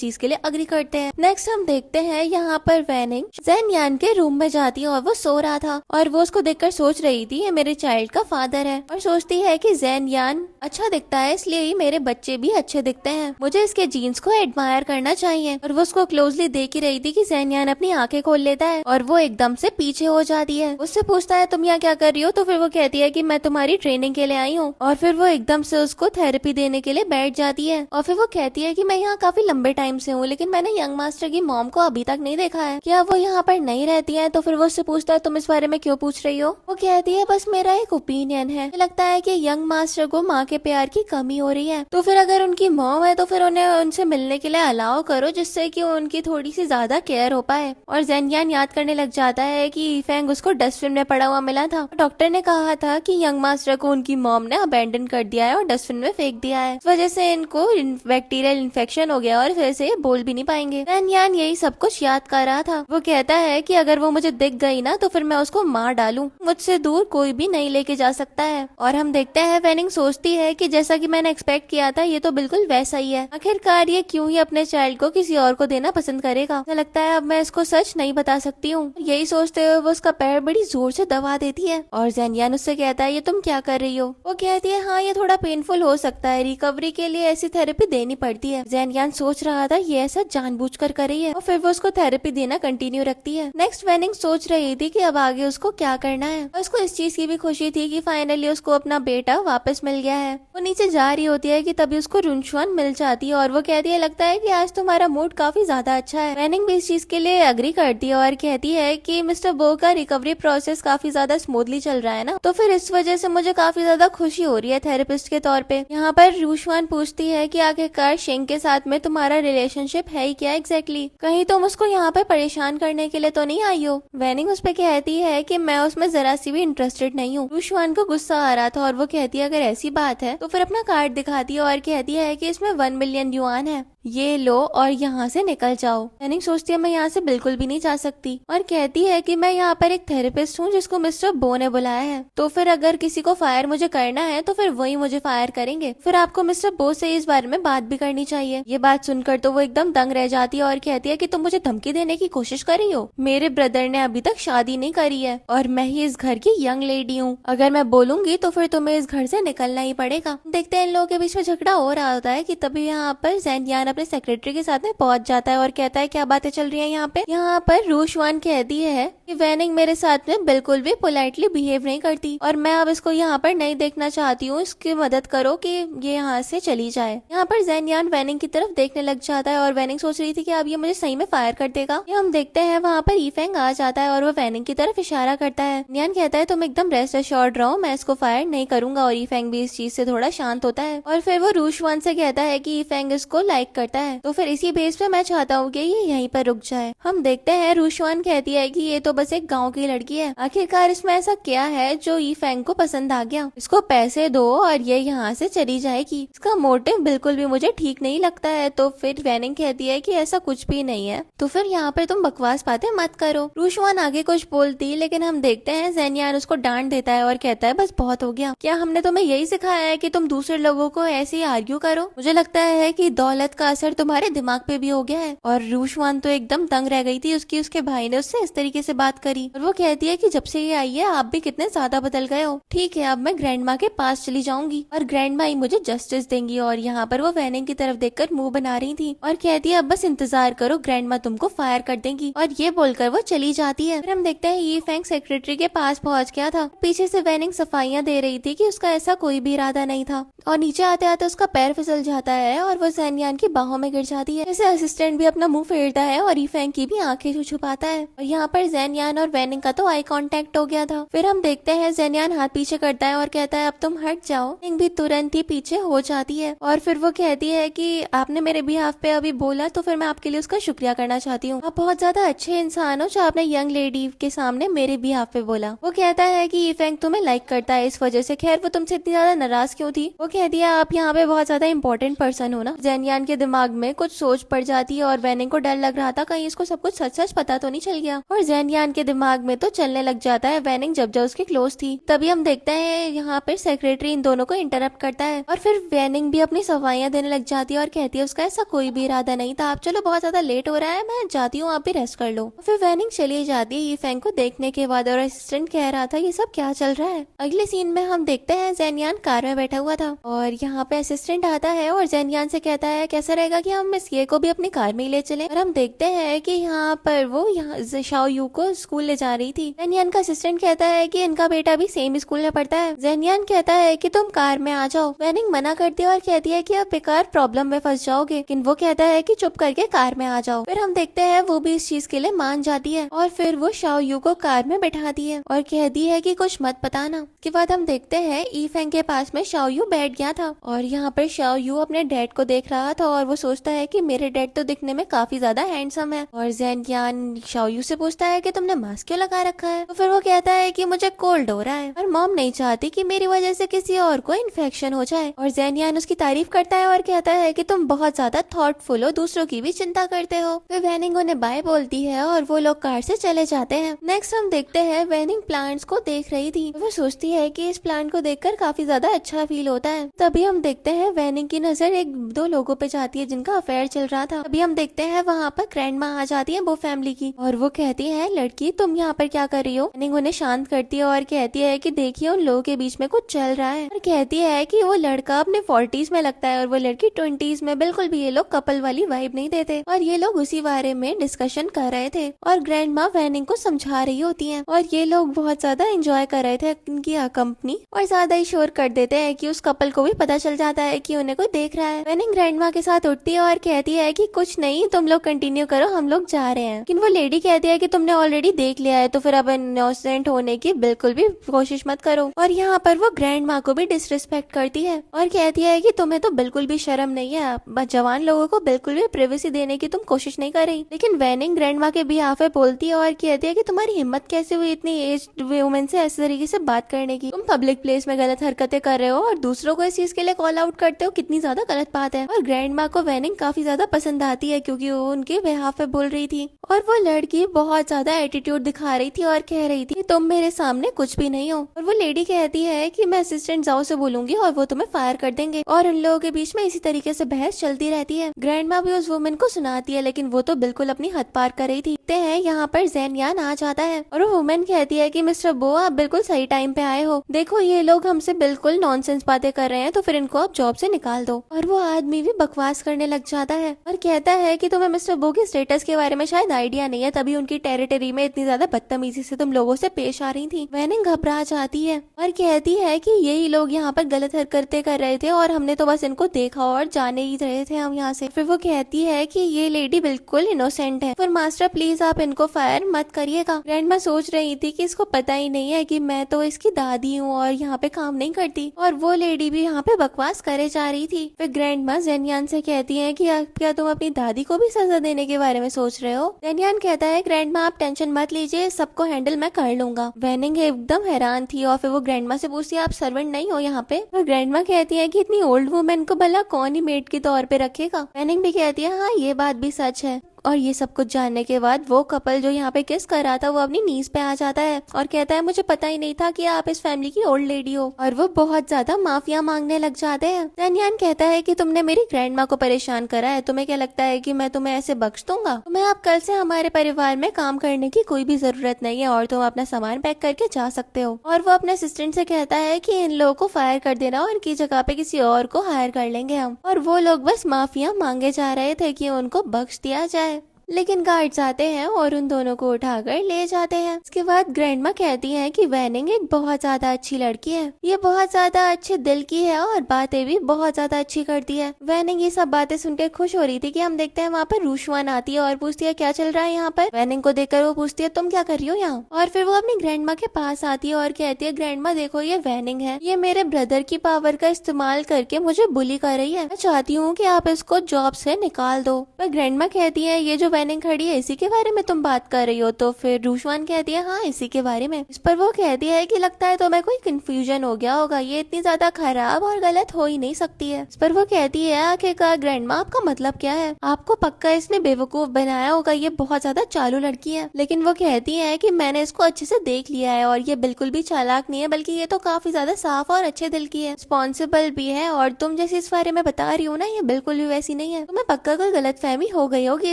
चीज के लिए अग्री करते हैं। नेक्स्ट हम देखते हैं यहाँ पर वैनिंग ज़ेनयान के रूम में जाती है और वो सो रहा था और वो उसको देखकर सोच रही थी ये मेरे चाइल्ड का फादर है और सोचती है कि ज़ेनयान अच्छा दिखता है इसलिए ही मेरे बच्चे भी अच्छे दिखते हैं, मुझे इसके जीन्स को एडमायर करना चाहिए। और वो उसको क्लोजली देख ही रही थी कि ज़ेनयान अपनी आंखें खोल लेता है और वो एकदम से पीछे हो जाती है। उससे पूछता है तुम यहाँ क्या कर रही हो? तो फिर वो कहती है कि मैं तुम्हारी ट्रेनिंग के लिए आई हूँ। और फिर वो एकदम से उसको थेरेपी देने के लिए बैठ जाती है और फिर वो कहती है कि मैं यहाँ काफी लंबे टाइम से हूँ लेकिन मैंने यंग मास्टर की मॉम को अभी तक नहीं देखा है, क्या वो यहाँ पर नहीं रहती है? तो फिर वो उससे पूछता है तुम इस बारे में क्यों पूछ रही हो? वो कहती है बस मेरा एक ओपिनियन है, लगता है कि यंग मास्टर को माँ के प्यार की कमी हो रही है, तो फिर अगर उनकी मॉम है तो फिर उन्हें उनसे मिलने के लिए अलाउ करो जिससे कि उनकी थोड़ी सी ज्यादा केयर हो पाए। और ज़ेनयान याद करने लग जाता है कि ईफेंग उसको डस्टबिन में पड़ा हुआ मिला था। डॉक्टर ने कहा था कि यंग मास्टर को उनकी मॉम ने अबेंडन कर दिया है और डस्टबिन में फेंक दिया है, इस वजह से इनको बैक्टीरियल इन्फेक्शन हो गया और फिर से ये बोल भी नहीं पाएंगे। ज़ेनयान यही सब कुछ याद कर रहा था। वो कहता है कि अगर वो मुझे दिख गई ना तो फिर मैं उसको मार डालूं, मुझसे दूर कोई भी नहीं लेके जा सकता है। और हम देखते हैं वैनिंग सोचती है कि जैसा कि मैंने एक्सपेक्ट किया था ये तो बिल्कुल वैसा ही है, आखिरकार ये क्यों ही अपने चाइल्ड को किसी और को देना पसंद करेगा, मुझे लगता है अब मैं इसको सच नहीं बता सकती हूँ। यही सोचते हुए वो उसका पैर बड़ी जोर से दबा देती है और ज़ेनयान उससे कहता है ये तुम क्या कर रही हो? वो कहती है हाँ ये थोड़ा पेनफुल हो सकता है, रिकवरी के लिए ऐसी थेरेपी देनी पड़ती है। ज़ेनयान सोच रहा था ये ऐसा जानबूझकर कर रही है और फिर वो उसको थेरेपी देना कंटिन्यू रखती है। नेक्स्ट वैनिंग सोच रही थी कि अब आगे उसको क्या करना है और उसको इस चीज की भी खुशी थी कि फाइनली उसको अपना बेटा वापस मिल गया है। वो नीचे जा रही होती है कि तभी उसको रुनशुआन मिल जाती है और वो कहती है लगता है कि आज तुम्हारा मूड काफी ज्यादा अच्छा है। वैनिंग भी इस चीज के लिए अग्री करती है और कहती है कि मिस्टर बो का रिकवरी प्रोसेस काफी ज्यादा स्मूथली चल रहा है ना, तो फिर इस वजह से मुझे काफी ज्यादा खुशी हो रही है थेरेपिस्ट के तौर पे। यहाँ पर रूशवान पूछती है कि आखिरकार शेंग के साथ में तुम्हारा रिलेशनशिप है ही क्या एग्जैक्टली, कहीं तुम उसको यहाँ पे परेशान करने के लिए तो नहीं आई हो? वैनिंग उस पे कहती है कि मैं उसमें जरा सी भी इंटरेस्टेड नहीं हूँ। रूशवान को गुस्सा आ रहा था और वो कहती है अगर ऐसी बात है तो फिर अपना कार्ड दिखाती है और कहती है कि इसमें 1 मिलियन युआन है, ये लो और यहाँ से निकल जाओ। वैनिंग सोचती है मैं यहाँ से बिल्कुल भी नहीं जा सकती और कहती है कि मैं यहाँ पर एक थेरेपिस्ट हूँ जिसको मिस्टर बो ने बुलाया है, तो फिर अगर किसी को फायर मुझे करना है तो फिर वही मुझे फायर करेंगे, फिर आपको मिस्टर बो से इस बारे में बात भी करनी चाहिए। ये बात सुनकर तो वो एकदम दंग रह जाती है और कहती है कि तुम मुझे धमकी देने की कोशिश कर रही हो? मेरे ब्रदर ने अभी तक शादी नहीं करी है और मैं ही इस घर की यंग लेडी हूँ, अगर मैं बोलूंगी तो फिर तुम्हें इस घर से निकलना ही पड़ेगा। देखते हैं इन लोगों के बीच में झगड़ा हो रहा होता है कि तभी यहाँ पर ज़ेनयान अपने सेक्रेटरी के साथ में पहुंच जाता है और कहता है क्या बातें चल रही हैं यहाँ पे? यहाँ पर रूशवान कहती है कि वैनिंग मेरे साथ में बिल्कुल भी पोलाइटली बिहेव नहीं करती और मैं अब इसको यहाँ पर नहीं देखना चाहती हूँ, इसकी मदद करो कि ये यहाँ से चली जाए। यहाँ पर ज़ेनयान वैनिंग की तरफ देखने लग जाता है और वैनिंग सोच रही थी कि अब ये मुझे सही में फायर कर देगा। ये हम देखते हैं वहाँ पर ईफेंग आ जाता है और वो वैनिंग की तरफ इशारा करता है। ज़ेनयान कहता है तुम एकदम रेस्ट एश्योर्ड रहो, मैं इसको फायर नहीं करूंगा और ईफेंग भी इस चीज से थोड़ा शांत होता है और फिर वो रूशवान से कहता है कि ईफेंग इसको लाइक करता है, तो फिर इसी बेस पे मैं चाहता हूँ कि ये यहीं पर रुक जाए। हम देखते हैं रूशवान कहती है कि ये तो बस एक गांव की लड़की है, आखिरकार इसमें ऐसा क्या है जो ईफेंग को पसंद आ गया, इसको पैसे दो और ये यहाँ से चली जाएगी, इसका मोटिव बिल्कुल भी मुझे ठीक नहीं लगता है। तो फिर वैनिंग कहती है कि ऐसा कुछ भी नहीं है, तो फिर यहाँ पर तुम बकवास बातें मत करो। रूशवान आगे कुछ बोलती लेकिन हम देखते हैं ज़ेनयान उसको डांट देता है और कहता है बस बहुत हो गया, क्या हमने तुम्हें यही सिखाया है कि तुम दूसरे लोगों को ऐसे ही आर्ग्यू करो? मुझे लगता है कि दौलत का असर तुम्हारे दिमाग पे भी हो गया है। और रूशवान तो एकदम तंग रह गई थी, उसके भाई ने उससे इस तरीके से बात करी और वो कहती है कि जब से ये आई है आप भी कितने ज्यादा बदल गए हो। ठीक है, अब मैं ग्रैंड माँ के पास चली जाऊंगी और ग्रैंड माँ ही मुझे जस्टिस देंगी। और यहाँ पर वो वैनिंग की तरफ देखकर मुंह बना रही थी और कहती है अब बस इंतजार करो, ग्रैंड माँ तुमको फायर कर देंगी। और ये बोलकर वो चली जाती है। फिर हम देखते हैं ये फैंग सेक्रेटरी के पास पहुंच गया था। पीछे से वैनिंग सफाइयां दे रही थी कि उसका ऐसा कोई भी इरादा नहीं था और नीचे आते आते उसका पैर फिसल जाता है और वो ज़ेनयान की बाहों में गिर जाती है। जैसे असिस्टेंट भी अपना मुंह फेरता है और ईफेंग की भी आंखें छुपाता है और यहाँ पर ज़ेनयान और वैनिंग का तो आई कांटेक्ट हो गया था। फिर हम देखते हैं ज़ेनयान हाथ पीछे करता है और कहता है अब तुम हट जाओ। वैनिंग भी तुरंत ही पीछे हो जाती है और फिर वो कहती है कि आपने मेरे बिहाफ पे अभी बोला तो फिर मैं आपके लिए उसका शुक्रिया करना चाहती हूँ। आप बहुत ज्यादा अच्छे इंसान हो जो आपने यंग लेडी के सामने मेरे बिहाफ पे बोला। वो कहता है कि ईफेंग तुम्हें लाइक करता है इस वजह से, खैर वो तुमसे इतनी ज्यादा नाराज क्यों थी। वो कहती है आप यहाँ पे बहुत ज्यादा इंपॉर्टेंट पर्सन हो ना। ज़ेनयान के दिमाग में कुछ सोच पड़ जाती है और वैनिंग को डर लग रहा था कहीं इसको सब कुछ सच सच पता तो नहीं चल गया और ज़ेनयान के दिमाग में तो चलने लग जाता है वैनिंग जब उसकी क्लोज थी। तभी हम देखते हैं यहाँ पर सेक्रेटरी इन दोनों को इंटरप्ट करता है और फिर वैनिंग भी अपनी सफाइयां देने लग जाती है और कहती है उसका ऐसा कोई भी इरादा नहीं था, आप चलो बहुत ज्यादा लेट हो रहा है, मैं जाती हूँ, आप भी रेस्ट कर लो। फिर वैनिंग चली जाती है ईफेंग को देखने के बाद और असिस्टेंट कह रहा था ये सब क्या चल रहा है। अगले सीन में हम देखते हैं ज़ेनयान कार में बैठा हुआ था और यहाँ पे असिस्टेंट आता है और ज़ेनयान से कहता है कैसा रहेगा कि हम मिस ये को भी अपनी कार में ही ले चले। और हम देखते हैं कि यहाँ पर वो यहाँ शाओ यू को स्कूल ले जा रही थी। ज़ेनयान का असिस्टेंट कहता है कि इनका बेटा भी सेम स्कूल में पढ़ता है। ज़ेनयान कहता है कि तुम कार में आ जाओ। वैनिंग मना करती है और कहती है कि अब बेकार प्रॉब्लम में फंस जाओगे, लेकिन वो कहता है कि चुप करके कार में आ जाओ। फिर हम देखते हैं वो भी इस चीज के लिए मान जाती है और फिर वो शाओ यू को कार में बैठाती है और कहती है कि कुछ मत बताना। उसके बाद हम देखते हैं ईफेंग के पास में शाओ यू बैठ गया था और यहाँ पर शाओ यू अपने डैड को देख रहा था और वो सोचता है कि मेरे डैड तो दिखने में काफी ज्यादा हैंडसम है। और ज़ेनयान शाओ यू से पूछता है कि तुमने मास्क क्यों लगा रखा है। तो फिर वो कहता है कि मुझे कोल्ड हो रहा है और मॉम नहीं चाहती कि मेरी वजह से किसी और को इन्फेक्शन हो जाए। और ज़ेनयान उसकी तारीफ करता है और कहता है कि तुम बहुत ज्यादा थॉटफुल हो, दूसरों की भी चिंता करते हो। फिर वैनिंग उन्हें बाय बोलती है और वो लोग कार से चले जाते हैं। नेक्स्ट हम देखते हैं वैनिंग प्लांट्स को देख रही थी। वो सोचती है कि इस प्लांट को देखकर काफी ज्यादा अच्छा फील होता है। तभी हम देखते हैं वैनिंग की नजर एक दो लोगों पे जाती है जिनका अफेयर चल रहा था। तभी हम देखते हैं वहाँ पर ग्रैंड माँ आ जाती है वो फैमिली की और वो कहती है लड़की तुम यहाँ पर क्या कर रही हो। वैनिंग उन्हें शांत करती है और कहती है कि देखिए उन लोगों के बीच में कुछ चल रहा है और कहती है कि वो लड़का अपने 40s में लगता है और वो लड़की 20s में। बिल्कुल भी ये लोग कपल वाली वाइब नहीं देते और ये लोग उसी बारे में डिस्कशन कर रहे थे और ग्रैंड माँ वैनिंग को समझा रही होती हैं और ये लोग बहुत ज्यादा एंजॉय कर रहे थे इनकी कंपनी और ज्यादा ही शोर कर देते हैं कि उस कपल को भी पता चल जाता है कि उन्हें कोई देख रहा है। वैनिंग ग्रैंड माँ के साथ उठती है और कहती है कि कुछ नहीं, तुम लोग कंटिन्यू करो, हम लोग जा रहे हैं। लेकिन वो लेडी कहती है कि तुमने ऑलरेडी देख लिया है तो फिर अब इनोसेंट होने की बिल्कुल भी कोशिश मत करो। और यहाँ पर वो ग्रैंड माँ को भी डिसरिस्पेक्ट करती है और कहती है कि तुम्हें तो बिल्कुल भी शर्म नहीं है, जवान लोगों को बिल्कुल भी प्राइवेसी देने की तुम कोशिश नहीं कर रही। लेकिन वैनिंग ग्रैंड माँ के बिहाफ पे बोलती है और कहती है कि तुम्हारी हिम्मत कैसे हुई इतनी एज्ड वुमेन से ऐसे तरीके से बात करने की। तुम पब्लिक प्लेस में गलत हरकतें कर रहे हो और दूसरों को इस चीज के लिए कॉल आउट करते हो, कितनी ज्यादा गलत बात है। और ग्रैंड माँ को वैनिंग काफी ज्यादा पसंद आती है क्योंकि वो उनके बिहाफ पे बोल रही थी और वो लड़की बहुत ज्यादा एटीट्यूड दिखा रही थी और कह रही थी तुम मेरे सामने कुछ भी नहीं हो। और वो लेडी कहती है कि मैं असिस्टेंट जाओ से बोलूंगी और वो तुम्हें फायर कर देंगे। और उन लोगों के बीच में इसी तरीके से बहस चलती रहती है। ग्रैंड माँ भी उस वुमेन को सुनाती है लेकिन वो तो बिल्कुल अपनी हद पार कर रही थी। यहाँ पर ज़ेनयान आ जाता है और वो वुमेन कहती है कि मिस्टर बो आप बिल्कुल सही टाइम पे आए हो, देखो ये लोग हमसे बिल्कुल नॉनसेंस बातें कर रहे हैं तो फिर इनको आप जॉब से निकाल दो। और वो आदमी भी बकवास करने लग जाता है और कहता है कि तुम्हें मिस्टर बो के स्टेटस के बारे में शायद आइडिया नहीं है, तभी उनकी टेरिटरी में इतनी ज्यादा बदतमीजी से तुम लोगों से पेश आ रही थी। वैनिंग घबरा जाती है और कहती है कि यही लोग यहाँ पर गलत हरकतें कर रहे थे और हमने तो बस इनको देखा और जाने ही रहे थे हम यहाँ से। फिर वो कहती है कि ये लेडी बिल्कुल इनोसेंट है, फिर मास्टर प्लीज आप इनको फायर मत करिएगा। ग्रैंड माँ सोच रही थी कि इसको पता ही नहीं है कि मैं तो इसकी दादी हूँ और यहाँ पे काम नहीं करती और वो लेडी भी यहाँ पे बकवास करे जा रही थी। फिर ग्रैंड माँ ज़ेनयान से कहती है कि क्या तुम अपनी दादी को भी सजा देने के बारे में सोच रहे हो। ज़ेनयान कहता है ग्रैंड माँ आप टेंशन मत लीजिए, सबको हैंडल मैं कर लूंगा। वैनिंग एकदम हैरान थी और फिर वो ग्रैंड माँ से पूछती है आप सर्वेंट नहीं हो यहाँ पे। और ग्रैंड माँ कहती है कि इतनी ओल्ड वुमेन को भला कौन ही मेड के तौर पे रखेगा। वैनिंग भी कहती है हाँ ये बात भी सच है। और ये सब कुछ जानने के बाद वो कपल जो यहाँ पे किस कर रहा था वो अपनी नीज पे आ जाता है और कहता है मुझे पता ही नहीं था कि आप इस फैमिली की ओल्ड लेडी हो, और वो बहुत ज्यादा माफिया मांगने लग जाते हैं। जैनयान कहता है कि तुमने मेरी ग्रैंड माँ को परेशान करा है, तुम्हें क्या लगता है कि मैं तुम्हें ऐसे बख्श दूंगा? तुम्हें आप कल से हमारे परिवार में काम करने की कोई भी जरूरत नहीं है और तुम अपना सामान पैक करके जा सकते हो। और वो अपने असिस्टेंट से कहता है कि इन लोगों को फायर कर देना और इनकी जगह पे किसी और को हायर कर लेंगे हम। और वो लोग बस माफिया मांगे जा रहे थे कि उनको बख्श दिया जाए, लेकिन गार्ड्स आते हैं और उन दोनों को उठाकर ले जाते हैं। उसके बाद ग्रैंडमा कहती है कि वैनिंग एक बहुत ज्यादा अच्छी लड़की है, ये बहुत ज्यादा अच्छे दिल की है और बातें भी बहुत ज्यादा अच्छी करती है। वैनिंग ये सब बातें सुनकर खुश हो रही थी कि हम देखते हैं वहाँ पर रूशवान आती है और पूछती है क्या चल रहा है यहाँ पर। वैनिंग को देखकर वो पूछती है तुम क्या कर रही हो यहाँ, और फिर वो अपनी ग्रैंडमा के पास आती है और कहती है ग्रैंडमा देखो ये वैनिंग है, ये मेरे ब्रदर की पावर का इस्तेमाल करके मुझे बुली कर रही है, मैं चाहती हूँ कि आप इसको जॉब से निकाल दो। पर ग्रैंडमा कहती है ये जो वैनिंग खड़ी है इसी के बारे में तुम बात कर रही हो? तो फिर रूशवान कहती है हाँ इसी के बारे में। इस पर वो कहती है कि लगता है तुम्हें कोई कंफ्यूजन हो गया होगा, ये इतनी ज्यादा खराब और गलत हो ही नहीं सकती है। इस पर वो कहती है आखिरकार ग्रैंडमा आपका मतलब क्या है? आपको पक्का इसने बेवकूफ बनाया होगा, ये बहुत ज्यादा चालू लड़की है। लेकिन वो कहती है कि मैंने इसको अच्छे से देख लिया है और ये बिल्कुल भी चालाक नहीं है, बल्कि ये तो काफी ज्यादा साफ और अच्छे दिल की है, रिस्पॉन्सिबल भी है, और तुम जैसे इस बारे में बता रही हो ना ये बिल्कुल भी वैसी नहीं है, तुम्हें पक्का कोई गलतफहमी हो गई होगी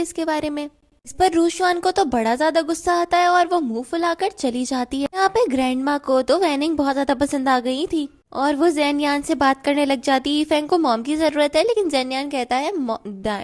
इसके बारे में। इस पर रूशवान को तो बड़ा ज्यादा गुस्सा आता है और वो मुंह फुलाकर चली जाती है। यहाँ पे ग्रैंडमा को तो वैनिंग बहुत ज्यादा पसंद आ गई थी और वो जैनयान से बात करने लग जाती है। फैंग को मॉम की जरूरत है, लेकिन जैनयान कहता है